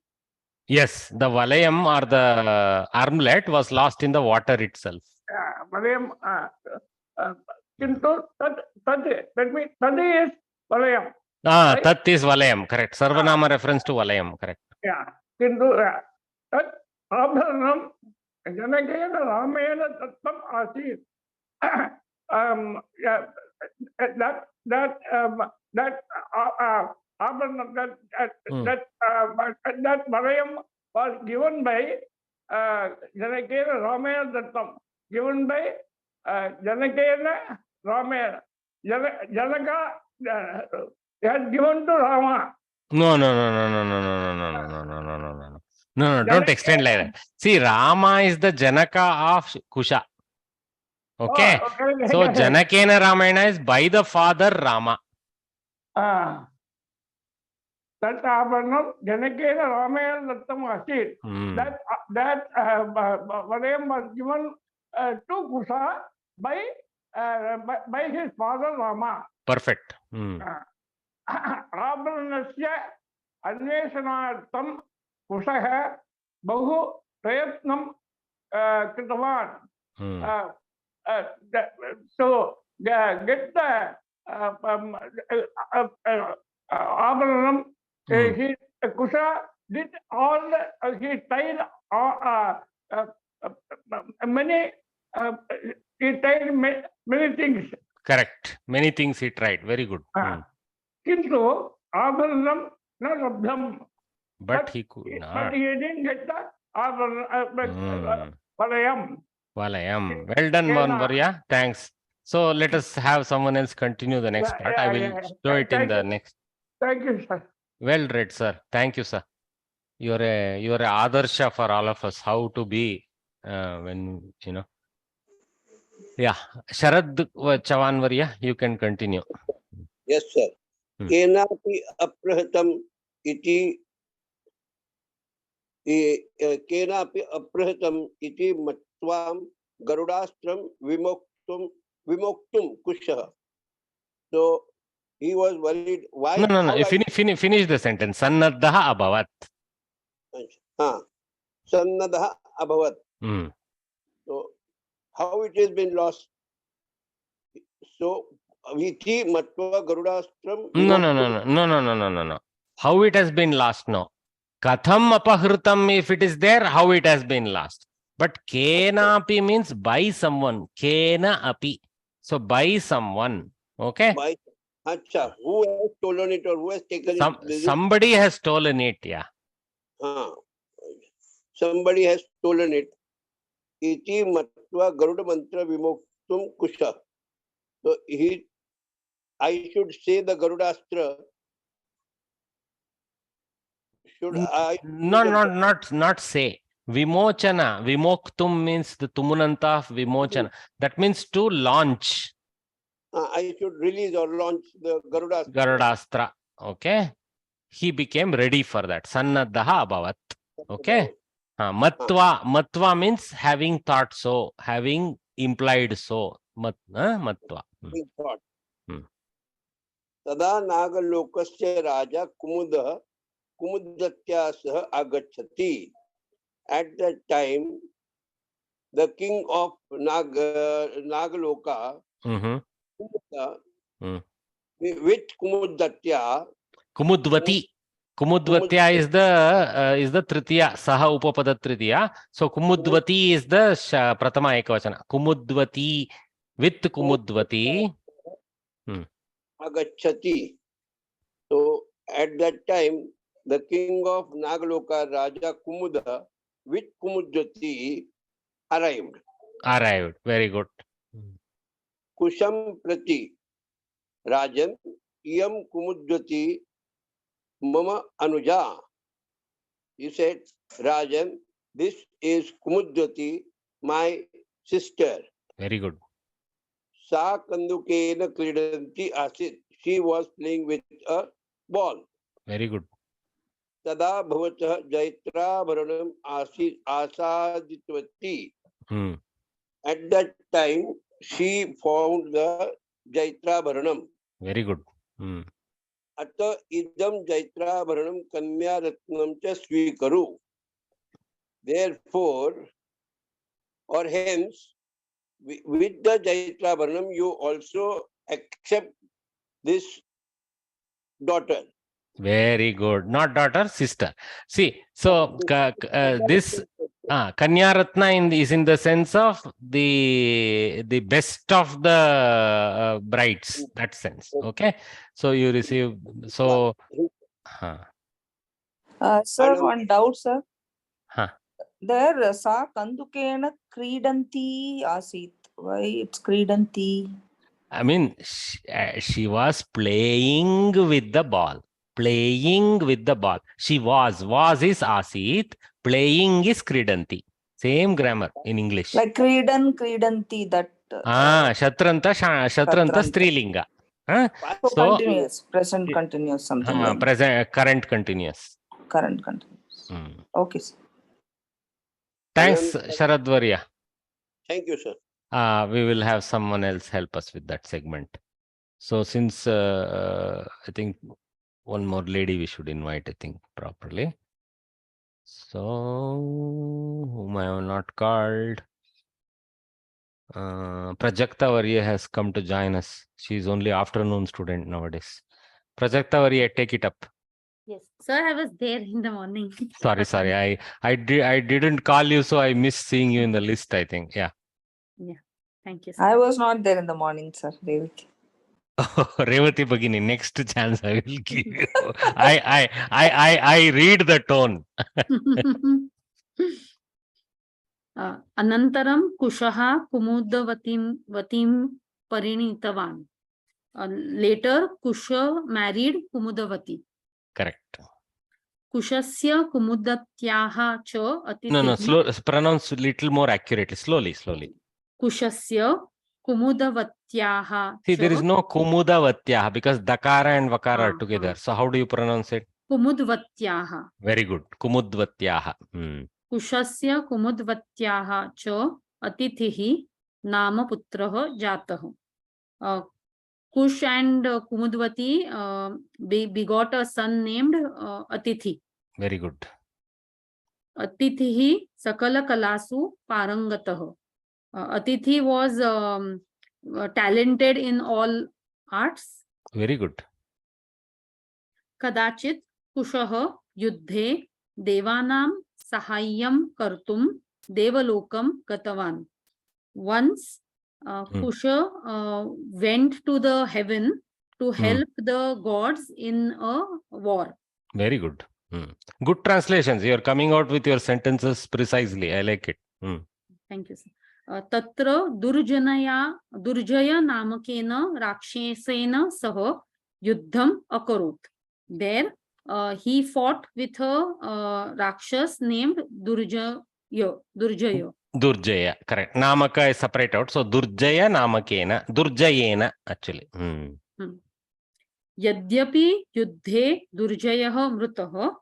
Yes, the valayam or the armlet was lost in the water itself. Valayam Kintu that means Tadi is Valayam. Right? Tat is valayam, correct. Sarvanama reference to valayam, correct. Yeah. Kintu Tat Abharanam Janakena Ramena Tattam Asi. That Valayam was given by Janakena Ramena Tattam. Given by Janakena Ramena. Janaka has given to Rama. No, don't extend like that. See, Rama is the Janaka of Kusha. Okay. So Janakena Ramayana is by the father Rama. That Abharanam Janakena Ramayana Dattam Asit. That Valayam was given to Kusha by his father Rama. Perfect. Abharanasya Anveshanartham Kusha Bahu Prayatnam Kritavan. So get the Abharanam, Kusha did all, he tied many things. Correct. Many things he tried. Very good. Kintu Abharanam na labdham. But he could not. But he didn't get the Abharanam. Valayam. Well done, Varya. Thanks. So let us have someone else continue the next part. I will show it in the next. Thank you, sir. Well read, sir. Thank you, sir. You're a Adarsha for all of us. How to be when you know. Yeah, Sharad Chavan Varya, you can continue. Yes, sir. Kenapi aprahatam iti matvam garudastram vimoktum kusha. So he was worried. Why? No. Finish the sentence. Sannadha abhavat. Sannadha abhavat. So how it has been lost? So viti matva garudastram. No. How it has been lost? No. Katham apahrutam, if it is there, how it has been lost. But kena api means by someone. Kena api. So by someone. Okay. By Acha, who has stolen it or who has taken it? Somebody has stolen it. Yeah. Somebody has stolen it. Iti matva Garuda mantra vimoktum kusha. So I should say the Garudastra. Should I? Not say. Vimochana. Vimoktum means the tumunanta of vimochana. That means to launch. I should release or launch the Garudastra. Garudastra. Okay. He became ready for that. Sannaddaha abhavat. Okay. Matva means having thought so, having implied so. Matva. Thought. Tada nagalokasya raja kumudatya sah agachati. At that time, the king of Nagaloka, with Kumudatya. Kumudvati. Kumudvatya is the tritiya, saha upapada tritiya. So Kumudvati is the pratama ekavachana. Kumudvati with Kumudvati. Agachati. So at that time, the king of Nagaloka, Raja Kumuda, with Kumudvati arrived. Very good. Kusham Prati. Rajan, Iyam Kumudvati Mama Anuja. He said, Rajan, this is Kumudvati, my sister. Very good. Sa Kandukena Kridanti Asit. She was playing with a ball. Very good. Tada Bhavata Jaitra Bharanam Asaditwati. At that time, she found the Jaitra Bharanam. Very good. Atta idam Jaitra Bharanam Kanya Ratnam cha swikaru. Therefore, or hence, with the Jaitra Bharanam, you also accept this daughter. Very good. Not daughter, sister. See, so this Kanyaratna is in the sense of the best of the brides. That sense. Okay. So you receive. So. Sir, one doubt, sir. Huh. There, sa kandukena kridanti asit. Why it's kridanti? I mean, she was playing with the ball. Playing with the ball. She was is asit. Playing is kridanti. Same grammar in English. Like kridanti, that. Shatranta strilinga. So continuous, present continuous, something like present, current continuous. Current continuous. Okay, sir. Thanks, Sharadvarya. Thank you, sir. We will have someone else help us with that segment. So since I think one more lady we should invite, I think, properly. So whom I have not called. Prajakta Varya has come to join us. She is only afternoon student nowadays. Prajakta Varya, take it up. Yes, sir, I was there in the morning. Sorry. I didn't call you, so I missed seeing you in the list, I think. Yeah. Yeah. Thank you, sir. I was not there in the morning, sir. Revati. Revati Bhagini, next chance I will give you. I read the tone. Anantaram Kushaha Kumudavatim Parinitavan. Later, Kusha married Kumudavati. Correct. Kushasya Kumudatyaha cha atitihi. No, slow. Pronounce little more accurately. Slowly. Kushasya Kumudavatyaha. See, there is no Kumudavatyaha because Dakara and Vakara are together. So how do you pronounce it? Kumudvatyaha. Very good. Kumudvatyaha. Kushasya Kumudvatyaha cha atitihi nama putraha jataha. Kush and Kumudvati begot a son named Atithi. Very good. Atithihi sakala kalasu parangataha. Atithi was talented in all arts. Very good. Kadachit Kushaha yuddhe devanam sahayyam kartum devalokam gatavan. Once Kusha went to the heaven to help the gods in a war. Very good. Good translations. You are coming out with your sentences precisely. I like it. Thank you, sir. Tatra Durjaya namakena rakshesena saha yuddham akarot. There he fought with a Rakshas named Durjaya. Durjaya, correct. Namaka is separate out. So Durjaya namakena. Durjayena, actually. Yadyapi yuddhe Durjayah mrutah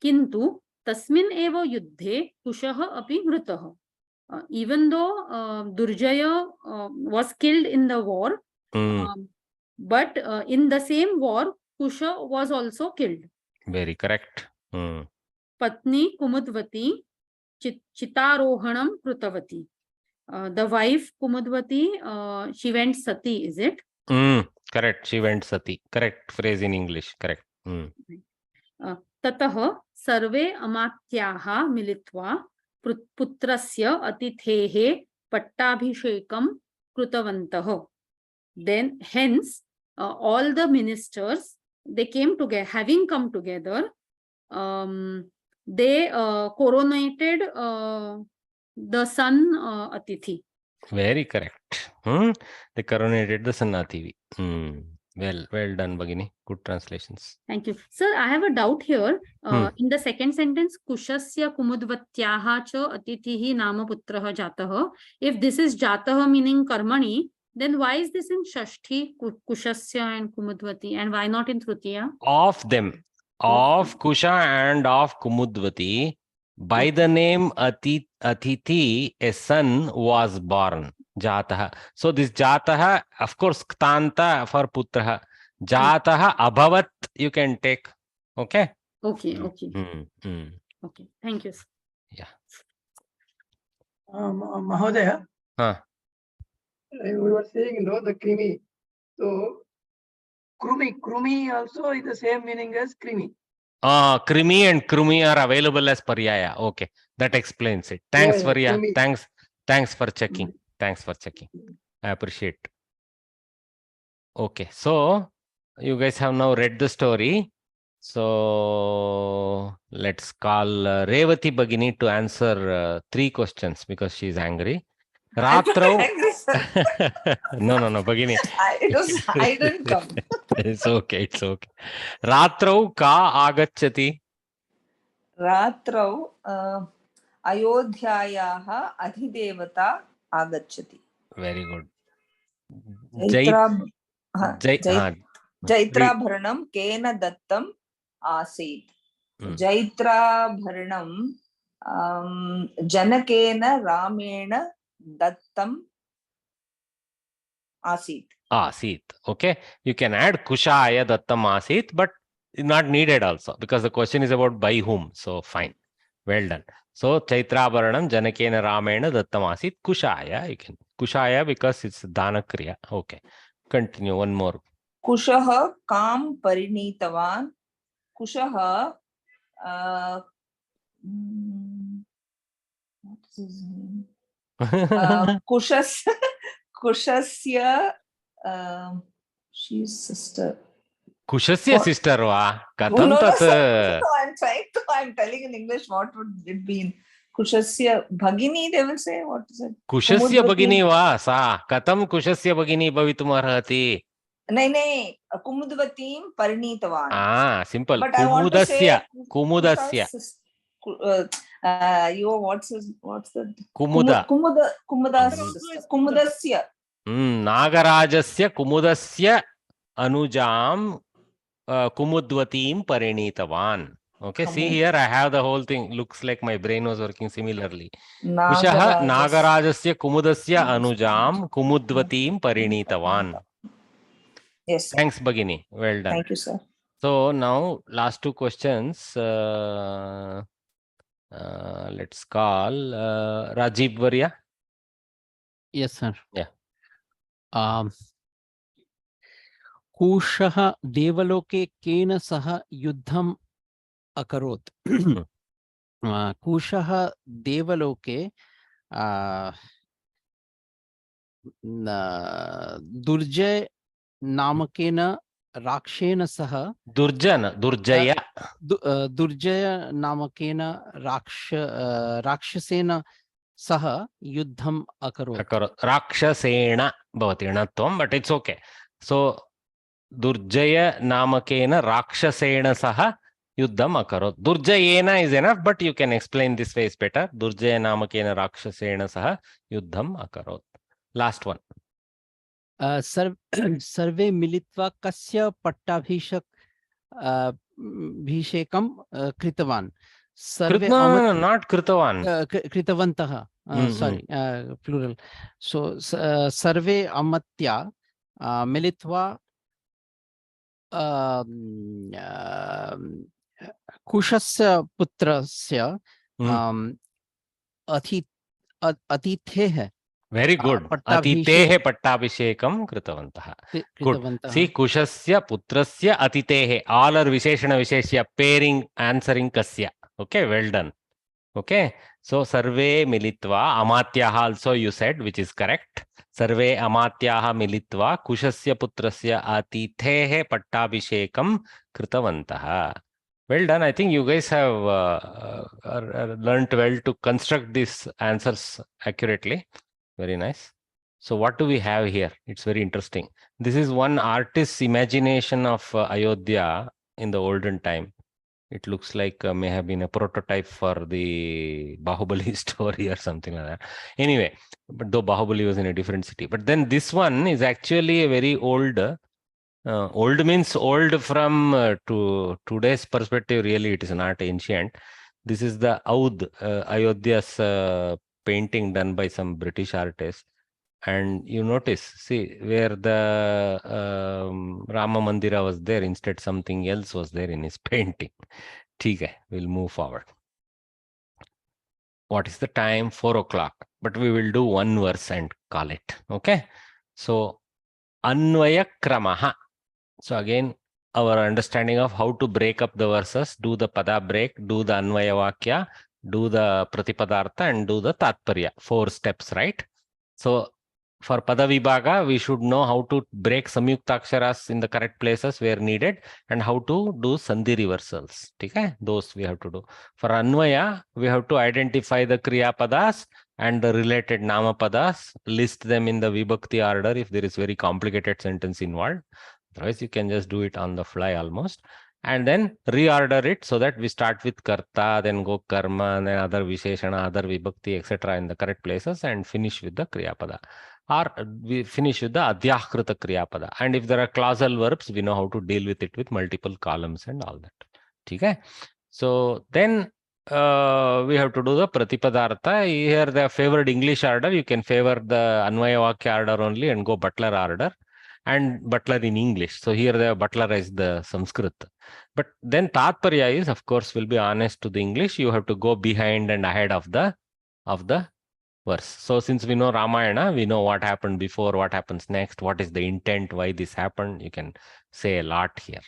kintu tasmin eva yuddhe Kushah api mrutah. Even though Durjaya was killed in the war, but in the same war, Kusha was also killed. Very correct. Patni Kumudvati Chitarohanam Krutavati. The wife Kumudvati, she went Sati, is it? Correct. She went Sati. Correct phrase in English. Correct. Tatah sarve amatyaha militva putrasya atithehe pattabhishekam krutavantah. Then hence all the ministers, they came together, having come together, they coronated the son Atithi. Very correct. They coronated the son Atithi. Well done, Bhagini. Good translations. Thank you. Sir, I have a doubt here. In the second sentence, Kushasya Kumudvatyaha cha Atithihi nama putraha jataha. If this is jataha meaning karmani, then why is this in Shashti, Kushasya and Kumudvati, and why not in Trutiya? Of them, of Kusha and of Kumudvati, by the name Atithi, a son was born. Jataha. So this Jataha, of course, Ktanta for Putraha. Jataha Abhavat you can take. Okay? Okay. Okay. Okay. Thank you, sir. Yeah. Mahodaya, we were saying, the krimi. So, krumi also is the same meaning as krimi. Krimi and krumi are available as Parichaya. Okay. That explains it. Thanks, Varya. Thanks for checking. Thanks for checking. I appreciate. Okay. So, you guys have now read the story. So, let's call Revati Bhagini to answer 3 questions because she is angry. Ratrau. No, Bhagini. I didn't come. It's okay. Ratrau ka agacchati? Ratrau Ayodhyayaha Adhidevata Agacchati. Very good. Jaitrabharanam Kena Dattam Asit. Jaitrabharanam Janakena Ramena Dattam Asit. Asit. Okay. You can add Kushaya Dattam Asit, but not needed also because the question is about by whom. So fine. Well done. So Chaitrabaranam Janakena Ramena Dattam Asit. Kushaya. You can Kushaya because it's Dana Kriya. Okay. Continue. One more. Kushaha Kam Parinitavan. Kushaha what is his name? Kushasya she's sister. Kushasya sister va? No, I'm telling in English what would it be? Kushasya Bhagini, they will say. What is it? Kushasya Bhagini va sa. Katam Kushasya Bhagini bhavitum arhati. Nay, Kumudvatim Parinitavan. Simple. But I want to say Kumudasya. What's the Kumuda. Kumudasya. Nagarajasya Kumudasya Anujam Kumudvatim Parinitavan. Okay, see here I have the whole thing. Looks like my brain was working similarly. Kushaha Nagarajasya Kumudasya Anujam Kumudvatim Parinitavan. Yes. Thanks, Bhagini. Well done. Thank you, sir. So now last 2 questions. Let's call Rajiv Varya. Yes, sir. Yeah. Kushaha Devaloke Kena Saha Yuddham Akarot. Kushaha Devaloke दुर्जय नामकेन राक्षेण सह Durjaya. दुर्जय नामकेन राक्षसेन सह युद्धम अकरोत्. Rakshasena bhavati णत्वं, but it's okay. So Durjaya namakena Rakshasena saha yuddham akarot. Durjayena is enough, but you can explain this way is better. Durjaya namakena Rakshasena saha yuddham akarot. Last one. सर्वे मिलित्वा कस्य भिषेकं कृतवान्. सर्वे No, not Kritavan. कृतवन्तः, sorry, plural. So सर्वे अमत्या मिलित्वा कुशस्य पुत्रस्य अतिथेः. Very good. Atitehe pattabhishekam kritavantah. Good. See, Kushasya putrasya atitehe. All are visheshana visheshya. Pairing, answering kasya. Okay, well done. Okay. So, sarve militva. Amatyaha also you said, which is correct. Sarve amatyaha militva. Kushasya putrasya atitehe pattabhishekam kritavantah. Well done. I think you guys have learnt well to construct these answers accurately. Very nice. So what do we have here? It's very interesting. This is one artist's imagination of Ayodhya in the olden time. It looks like may have been a prototype for the Bahubali story or something like that. Anyway, but though Bahubali was in a different city. But then this one is actually a very old, old means old from to today's perspective, really it is not ancient. This is the Aud, Ayodhya's painting done by some British artist. And you notice, see, where the Rama Mandira was there, instead something else was there in his painting. Okay, we'll move forward. What is the time? 4 o'clock. But we will do one verse and call it. Okay. So, Anvaya Kramaha. So again, our understanding of how to break up the verses, do the pada break, do the Anvaya Vakya, do the Pratipadartha, and do the Tatparya. 4 steps, right? So for Pada Vibhaga, we should know how to break Samyuktaksharas in the correct places where needed and how to do Sandhi reversals. Okay? Those we have to do. For Anvaya, we have to identify the Kriya Padas and the related Nama Padas, list them in the Vibhakti order if there is very complicated sentence involved. Otherwise, you can just do it on the fly almost. And then reorder it so that we start with Karta, then go Karma, then other Visheshana, other Vibhakti, etc. in the correct places and finish with the Kriyapada. Or we finish with the Adhyakrita Kriyapada. And if there are clausal verbs, we know how to deal with it with multiple columns and all that. Okay? So then we have to do the Pratipadartha. Here the favored English order, you can favor the Anvaya Vakya order only and go Butler order. And Butler in English. So here the Butler is the Sanskrit. But then Tatparya is, of course, will be honest to the English. You have to go behind and ahead of the verse. So since we know Ramayana, we know what happened before, what happens next, what is the intent, why this happened. You can say a lot here.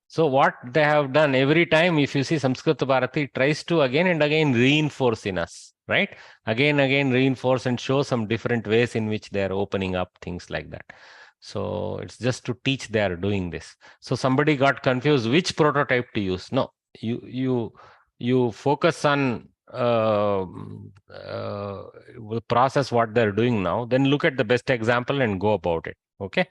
So what they have done every time, if you see Samskrita Bharati, tries to again and again reinforce in us, right? Again reinforce and show some different ways in which they are opening up things like that. So it's just to teach they are doing this. So somebody got confused which prototype to use. No, you focus on process what they're doing now, then look at the best example and go about it. Okay.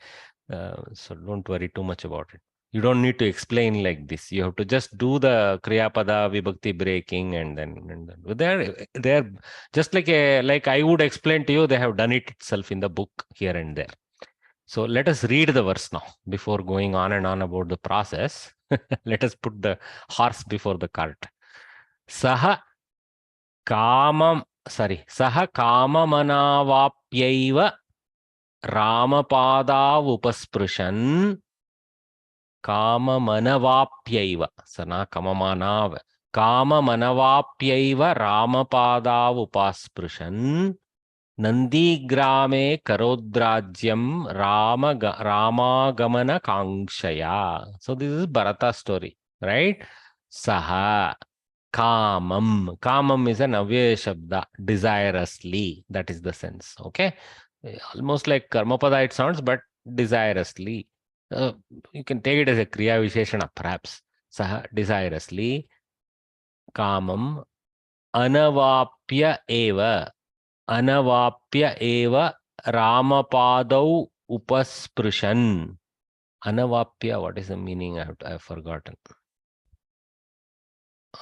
So don't worry too much about it. You don't need to explain like this. You have to just do the Kriyapada Vibhakti breaking and then they're just like I would explain to you, they have done it itself in the book here and there. So let us read the verse now before going on and on about the process. Let us put the horse before the cart. Saha kamamanavapyaiva Ramapada upasprishan kamamanavapyaiva. Sana kamamanav. Kamamanavapyaiva Ramapada upasprishan Nandi grame karodrajyam Ramagamana Kangshaya. So this is Bharata story, right? Saha Kamam. Kamam is an avyaya shabda, desirously. That is the sense. Okay. almost like karmapada it sounds, but desirously. You can take it as a kriya visheshana perhaps. Saha desirously kamam anavapya eva ramapadau upasprishan. Anavapya, what is the meaning? I have forgotten.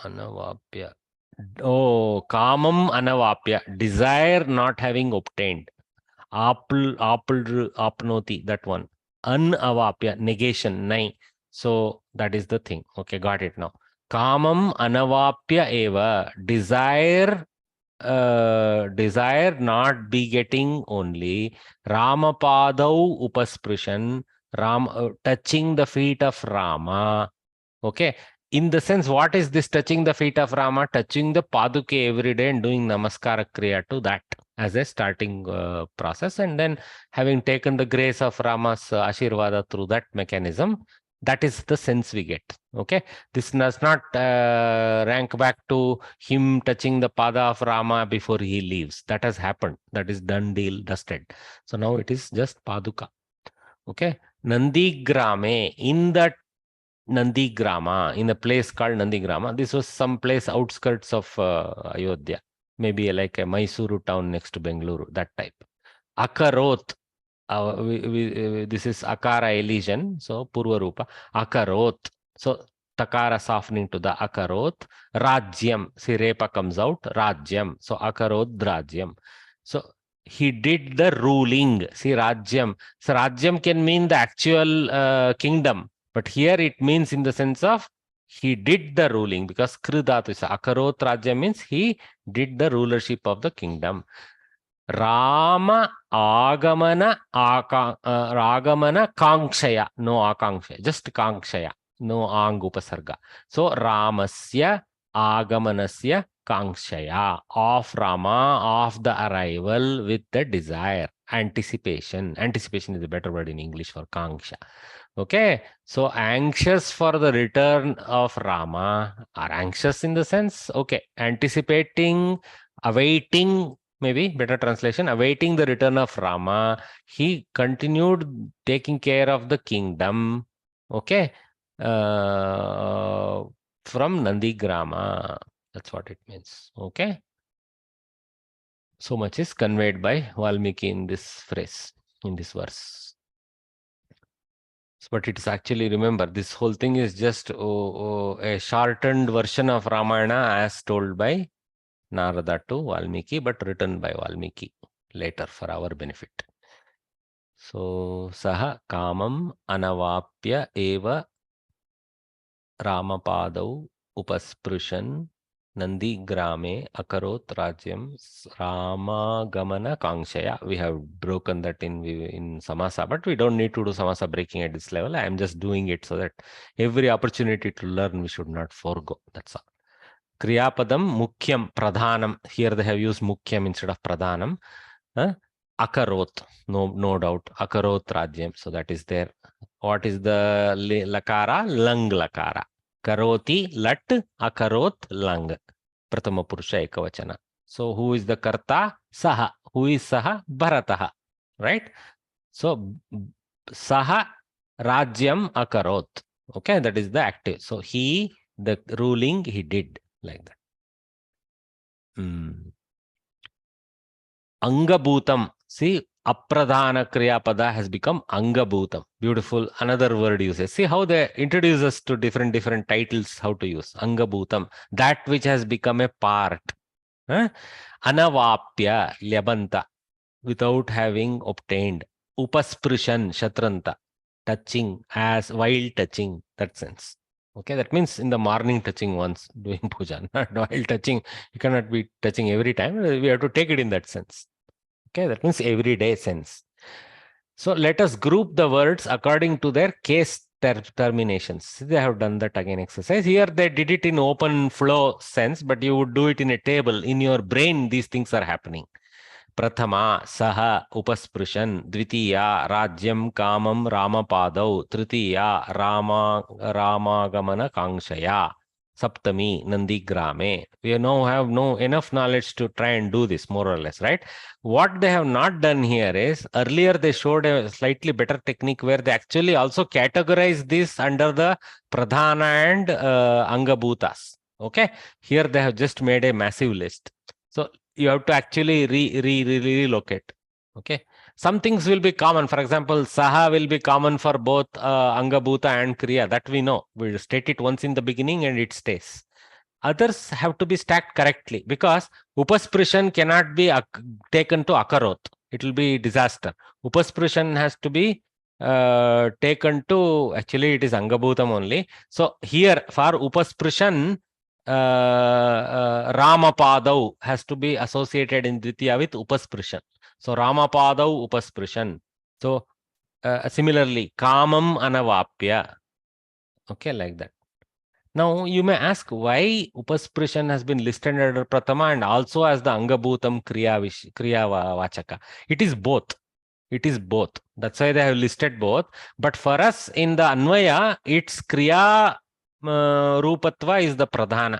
Anavapya. Oh, kamam anavapya, desire not having obtained. Apnoti, that one. Anavapya, negation, nai. So that is the thing. Okay, got it now. Kamam anavapya eva, desire not begetting only. Ramapadau upasprishan, touching the feet of Rama. Okay. In the sense, what is this touching the feet of Rama? Touching the Paduke every day and doing Namaskara Kriya to that as a starting process. And then having taken the grace of Rama's Ashirvada through that mechanism, that is the sense we get. Okay. This does not rank back to him touching the Pada of Rama before he leaves. That has happened. That is done, deal, dusted. So now it is just Paduka. Okay. Nandigrame, in that Nandigrama, in a place called Nandigrama. This was some place outskirts of Ayodhya, maybe like a Mysuru town next to Bengaluru, that type. Akarot, this is Akara elision, so Purva Rupa. Akarot, so Takara softening to the Akarot. Rajyam, see Repa comes out, Rajyam, so Akarot Rajyam. So he did the ruling, see Rajyam. So Rajyam can mean the actual kingdom. But here it means in the sense of he did the ruling, because Kridatu is Akarot Rajya means he did the rulership of the kingdom. Rama Agamana Kankshaya, no Akankshaya, just Kankshaya, no Angupasarga. So Ramasya Agamanasya Kankshaya, of Rama, of the arrival with the desire, anticipation. Anticipation is a better word in English for Kanksha. Okay, so anxious for the return of Rama, are anxious in the sense, okay, anticipating, awaiting, maybe better translation, awaiting the return of Rama. He continued taking care of the kingdom, okay, from Nandigrama. That's what it means, okay. So much is conveyed by Valmiki in this phrase, in this verse. But it is actually, remember, this whole thing is just a shortened version of Ramayana as told by Narada to Valmiki, but written by Valmiki later for our benefit. So, Saha Kamam Anavapya Eva Ramapadau Upasprishan Nandigrame Akarot Rajyam Rama Gamana Kankshaya. We have broken that in Samasa, but we don't need to do Samasa breaking at this level. I am just doing it so that every opportunity to learn we should not forego. That's all. Kriyapadam Mukyam Pradhanam. Here they have used Mukyam instead of Pradhanam. Akarot, no doubt. Akarot Rajyam. So that is there. What is the Lakara? Lang Lakara. Karoti, lat, akarot, lang. Pratama Purusha Ekavachana. So who is the Karta? Saha. Who is Saha? Bharataha. Right? So Saha Rajyam Akarot. Okay, that is the active. So he, the ruling, he did like that. Angabhutam. See, Apradhana Kriyapada has become Angabhutam. Beautiful. Another word uses. See how they introduce us to different titles, how to use. Angabhutam. That which has become a part. Anavapya, Lyabanta. Without having obtained. Upasprishan, Shatranta. Touching, as while touching. That sense. Okay, that means in the morning touching once, doing puja. Not while touching. You cannot be touching every time. We have to take it in that sense. Okay, that means everyday sense. So let us group the words according to their case terminations. They have done that again exercise. Here they did it in open flow sense, but you would do it in a table. In your brain, these things are happening. Prathama, Saha, Upasprishan, Dvitiya, Rajyam, Kamam, Ramapadau, Tritiya, Ramagamana Kankshaya. Saptami Nandigrame. We now have enough knowledge to try and do this more or less, right? What they have not done here is, earlier they showed a slightly better technique where they actually also categorize this under the Pradhana and Angabhutas. Okay, here they have just made a massive list. So you have to actually relocate. Okay, some things will be common. For example, Saha will be common for both Angabhuta and Kriya. That we know. We'll state it once in the beginning and it stays. Others have to be stacked correctly because Upasprishan cannot be taken to Akarot. It will be disaster. Upasprishan has to be taken to, actually it is Angabhutam only. So here for Upasprishan, Ramapadau has to be associated in Dvitiya with Upasprishan. So Ramapadau Upasprishan. So similarly, Kamam Anavapya. Okay, like that. Now you may ask why Upasprishan has been listed under Pratama and also as the Angabhutam Kriya Vachaka. It is both. It is both. That's why they have listed both. But for us in the Anvaya, its Kriya Rupatva is the Pradhana.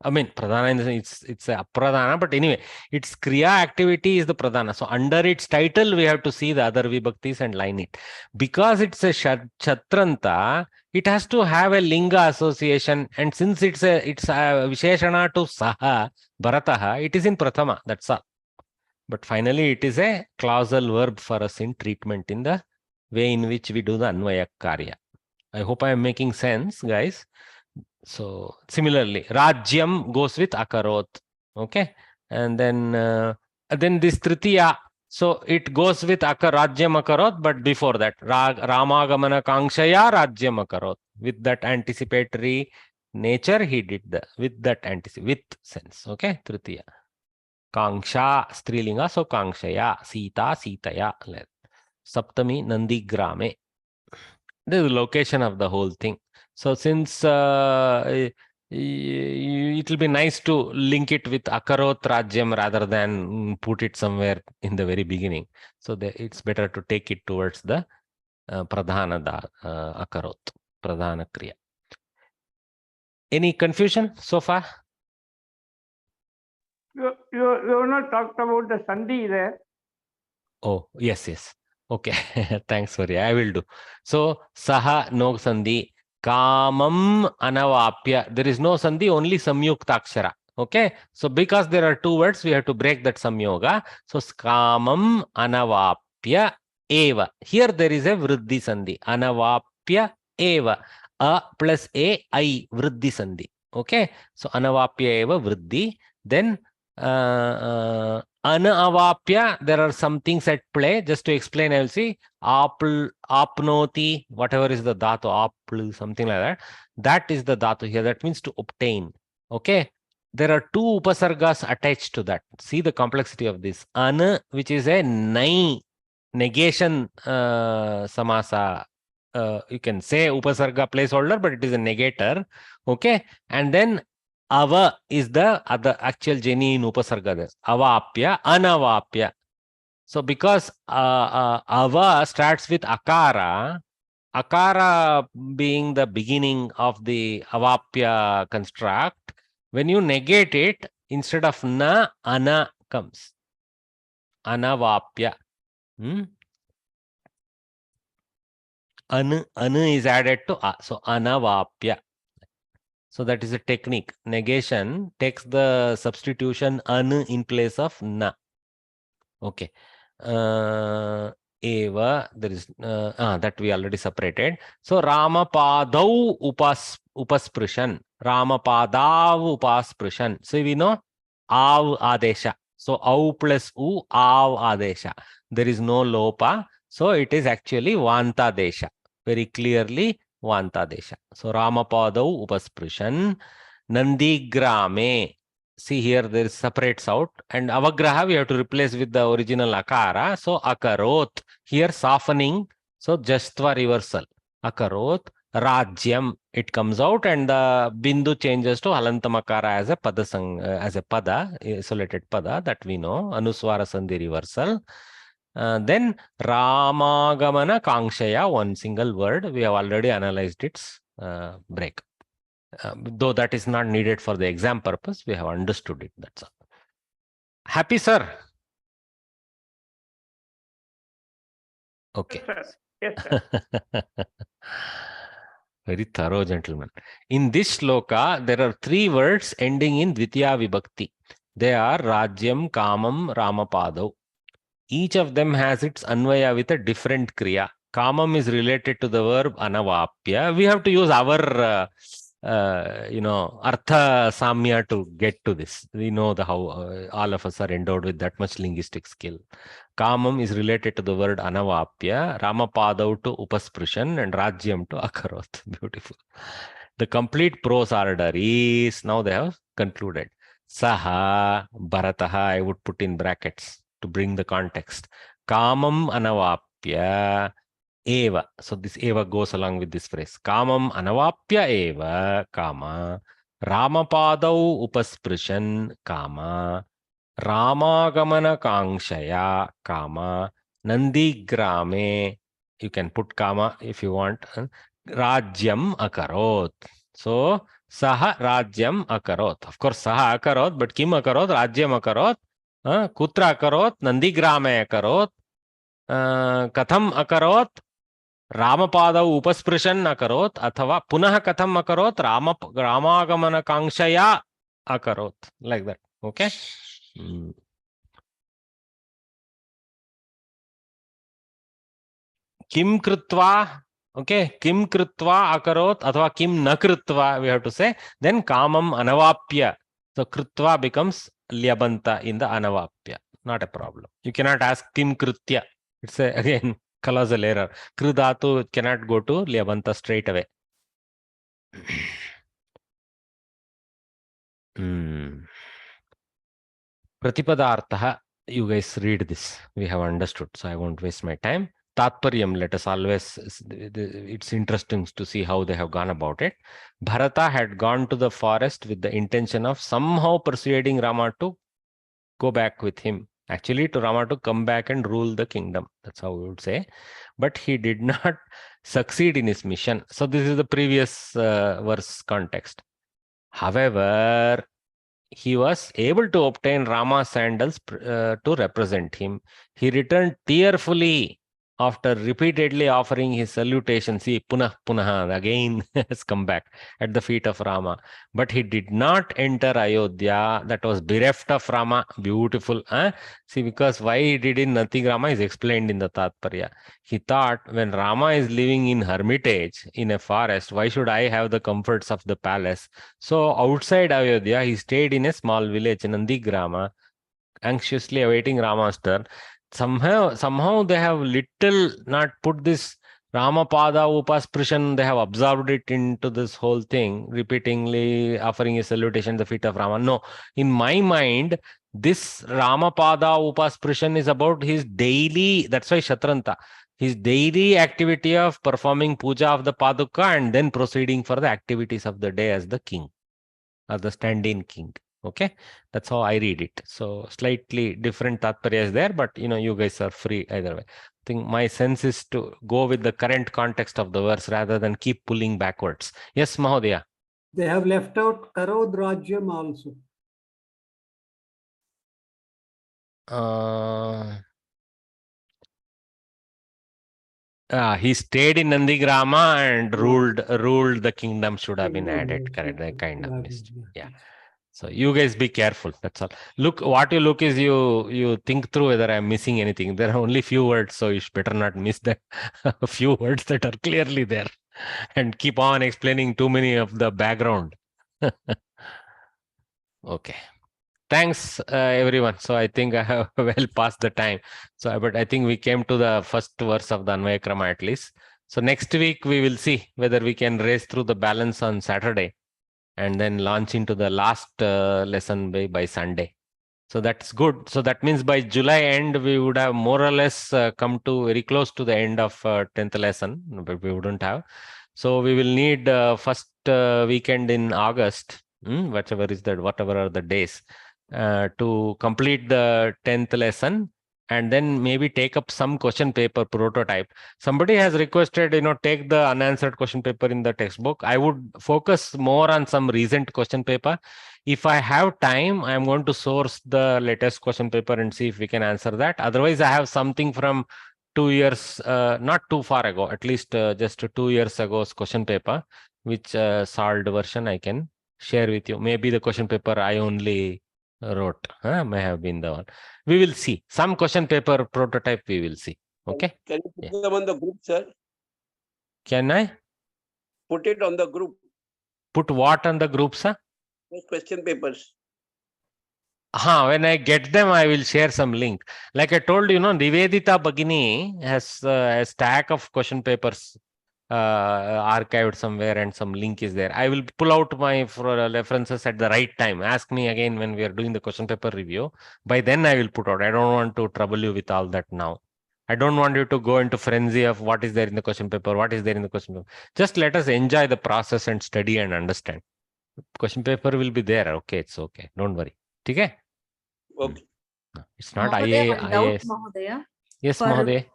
I mean, Pradhana in the sense it's a Pradhana, but anyway, its Kriya activity is the Pradhana. So under its title, we have to see the other Vibhaktis and line it. Because it's a Chatranta, it has to have a Linga association. And since it's a Visheshana to Saha, Bharataha, it is in Prathama. That's all. But finally, it is a clausal verb for us in treatment in the way in which we do the Anvaya Karya. I hope I am making sense, guys. So similarly, Rajyam goes with Akarot. Okay. And then this Tritiya. So it goes with Rajyam Akarot, but before that, Ramagamana Kangshaya Rajyam Akarot. With that anticipatory nature, he did with sense. Okay. Tritiya. Kangsha, Strilinga, so Kangshaya, Sita, Sitaya. Saptami, Nandigrame. This is the location of the whole thing. So since it will be nice to link it with Akarot Rajyam rather than put it somewhere in the very beginning. So it's better to take it towards the Pradhana Akarot, Pradhana Kriya. Any confusion so far? You have not talked about the Sandhi there. Oh, yes. Okay. Thanks, Varya. I will do. So, Saha no Sandhi. Kamam Anavapya. There is no Sandhi, only Samyuktakshara. Okay. So, because there are two words, we have to break that Samyoga. So, Kamam Anavapya Eva. Here there is a Vriddhi Sandhi. Anavapya Eva. A plus A, I, Vriddhi Sandhi. Okay. So, Anavapya Eva, Vriddhi. Then, Anavapya, there are some things at play. Just to explain, I will see. Apnoti, whatever is the dhatu, apl, something like that. That is the dhatu here. That means to obtain. Okay. There are two upasargas attached to that. See the complexity of this. An, which is a negation samasa. You can say upasarga placeholder, but it is a negator. Okay. And then Ava is the other actual Jani in Upasarga there. Avapya, Anavapya. So because Ava starts with Akara, Akara being the beginning of the Avapya construct, when you negate it, instead of Na, Ana comes. Anavapya. Anu is added to A. So Anavapya. So that is a technique. Negation takes the substitution an in place of na. Okay. Eva, there is that we already separated. So Ramapadau upasprishan. Ramapadav upasprishan. So we know av adesha. So au plus u av adesha. There is no lopa. So it is actually vanta desha. Very clearly Vanta Desha. So Ramapadau Upasprishan Nandigrame. See here there is separates out and Avagraha we have to replace with the original Akara. So Akarot. Here softening. So Jastva reversal. Akarot. Rajyam. It comes out and the Bindu changes to Halantamakara as a pada, isolated pada that we know. Anuswara Sandhi reversal. Then Ramagamana Kangshaya, one single word. We have already analyzed its break. Though that is not needed for the exam purpose, we have understood it. That's all. Happy, sir? Okay. Yes, sir. Very thorough, gentlemen. In this shloka, there are 3 words ending in Dvitiya Vibhakti. They are Rajyam, Kamam, Ramapadav. Each of them has its Anvaya with a different Kriya. Kamam is related to the verb Anavapya. We have to use our, Artha Samya to get to this. We know how all of us are endowed with that much linguistic skill. Kamam is related to the word Anavapya, Ramapadav to Upasprishan, and Rajyam to Akarot. Beautiful. The complete prose order is, now they have concluded. Saha, Bharataha, I would put in brackets to bring the context. Kamam Anavapya Eva. So this Eva goes along with this phrase. Kamam Anavapya Eva, Kama. Ramapadau Upasprishan, Kama. Ramagamana Kangshaya, Kama. Nandigrame, you can put Kama if you want. Rajyam Akarot. So, Saha Rajyam Akarot. Of course, Saha Akarot, but Kim Akarot? Rajyam Akarot. Kutra Akarot? Nandigrame Akarot. Katham Akarot? Ramapadau Upasprishan Akarot. Athava Punah Katham Akarot? Ramagamana Kangshaya Akarot. Like that. Okay? Kim Krutva, okay, Kim Krutva Akarot, athva Kim na Krutva, we have to say, then Kamam Anavapya. So Krutva becomes Lyabanta in the Anavapya. Not a problem. You cannot ask Kim Krutya. It's again colossal error. Krudatu cannot go to Lyabanta straight away. Pratipadartha, you guys read this. We have understood, so I won't waste my time. Tatparyam, let us always, it's interesting to see how they have gone about it. Bharata had gone to the forest with the intention of somehow persuading Rama to go back with him. Actually, to Rama to come back and rule the kingdom. That's how we would say. But he did not succeed in his mission. So this is the previous verse context. However, he was able to obtain Rama's sandals to represent him. He returned tearfully after repeatedly offering his salutation. See, punah, again has come back at the feet of Rama. But he did not enter Ayodhya. That was bereft of Rama. Beautiful. See, because why he did in nothing, Rama is explained in the Tatparya. He thought, when Rama is living in hermitage in a forest, why should I have the comforts of the palace? So outside Ayodhya, he stayed in a small village, Nandigrama, anxiously awaiting Rama's turn. Somehow they have little not put this Ramapada Upasprishan, they have absorbed it into this whole thing, repeatedly offering a salutation at the feet of Rama. No, in my mind, this Ramapada Upasprishan is about his daily, that's why Shatranta, his daily activity of performing puja of the Paduka and then proceeding for the activities of the day as the king or the stand-in king. Okay, that's how I read it. So slightly different Tatparya is there, but you guys are free either way. I think my sense is to go with the current context of the verse rather than keep pulling backwards. Yes, Mahodaya. They have left out Karod Rajyam also. He stayed in Nandigrama and ruled the kingdom should have been added. Correct. I kind of missed. Yeah. So you guys be careful. That's all. Look, what you look is you think through whether I'm missing anything. There are only few words, so you better not miss that few words that are clearly there, and keep on explaining too many of the background. Okay. Thanks, everyone. So I think I have well past the time. So, but I think we came to the first verse of the Anvaya Krama at least. So next week we will see whether we can race through the balance on Saturday and then launch into the last lesson by Sunday. So that's good. So that means by July end, we would have more or less come to very close to the end of 10th lesson, but we wouldn't have. So we will need first weekend in August, whatever are the days, to complete the 10th lesson and then maybe take up some question paper prototype. Somebody has requested, take the unanswered question paper in the textbook. I would focus more on some recent question paper. If I have time, I'm going to source the latest question paper and see if we can answer that. Otherwise, I have something from 2 years, not too far ago, at least just 2 years ago's question paper, which solved version I can share with you. Maybe the question paper I only wrote may have been the one. We will see. Some question paper prototype we will see. Okay. Can you put Yeah. them on the group, sir? Can I Put it on the group, put what on the group, sir? those question papers. When I get them, I will share some link. Like I told you, Nivedita Bhagini has a stack of question papers archived somewhere, and some link is there. I will pull out my references at the right time. Ask me again when we are doing the question paper review. By then I will put out. I don't want to trouble you with all that now. I don't want you to go into frenzy of what is there in the question paper, what is there in the question paper. Just let us enjoy the process and study and understand. Question paper will be there. Okay, it's okay. Don't worry. Okay? Okay. No, it's not Mahodaya, one doubt, IAS. Mahodaya. Yes, For Mahodaya.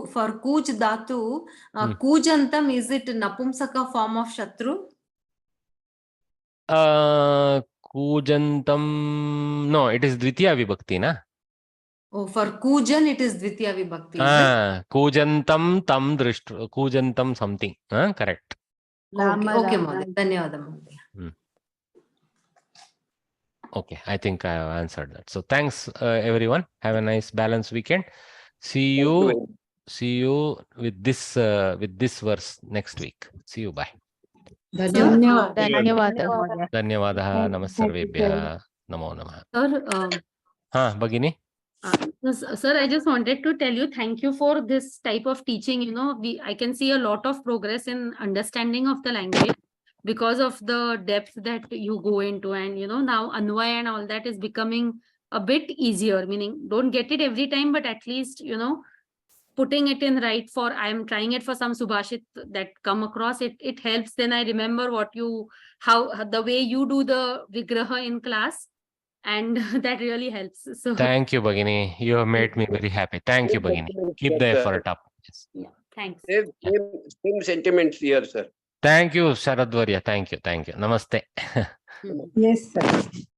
for kuj dhatu, Hmm. kujantam, is it napumsaka form of shatru? Kujantam. No, it is Dvitiya Vibhakti, na? Oh, for kujan, it is dvitiya vibhakti. Is it? Kujantam tam drishtu. Kujantam something. Correct. Okay, okay, Mahodaya. Dhanyawada, Mahodaya. Okay, I think I have answered that. So thanks, everyone. Have a nice balanced weekend. See you with this verse next week. See you. Bye. Dhanyawad. ಧನ್ಯವಾದ. Dhanyavadah. Namassarvebhyah. Namo namah. Sir, Bhagini. Sir, I just wanted to tell you thank you for this type of teaching. I can see a lot of progress in understanding of the language because of the depth that you go into, and now Anvay and all that is becoming a bit easier, meaning don't get it every time, but at least putting it in right for, I'm trying it for some subhashit that come across, it helps. Then I remember how the way you do the vigraha in class, and that really helps. So Thank you, Bhagini. You have made me very happy. Thank you, Bhagini. Keep the effort up. Yes. yeah, thanks. Same sentiments here, sir. Thank you, Sharadvarya. Thank you. Thank you. Namaste. Yes, sir.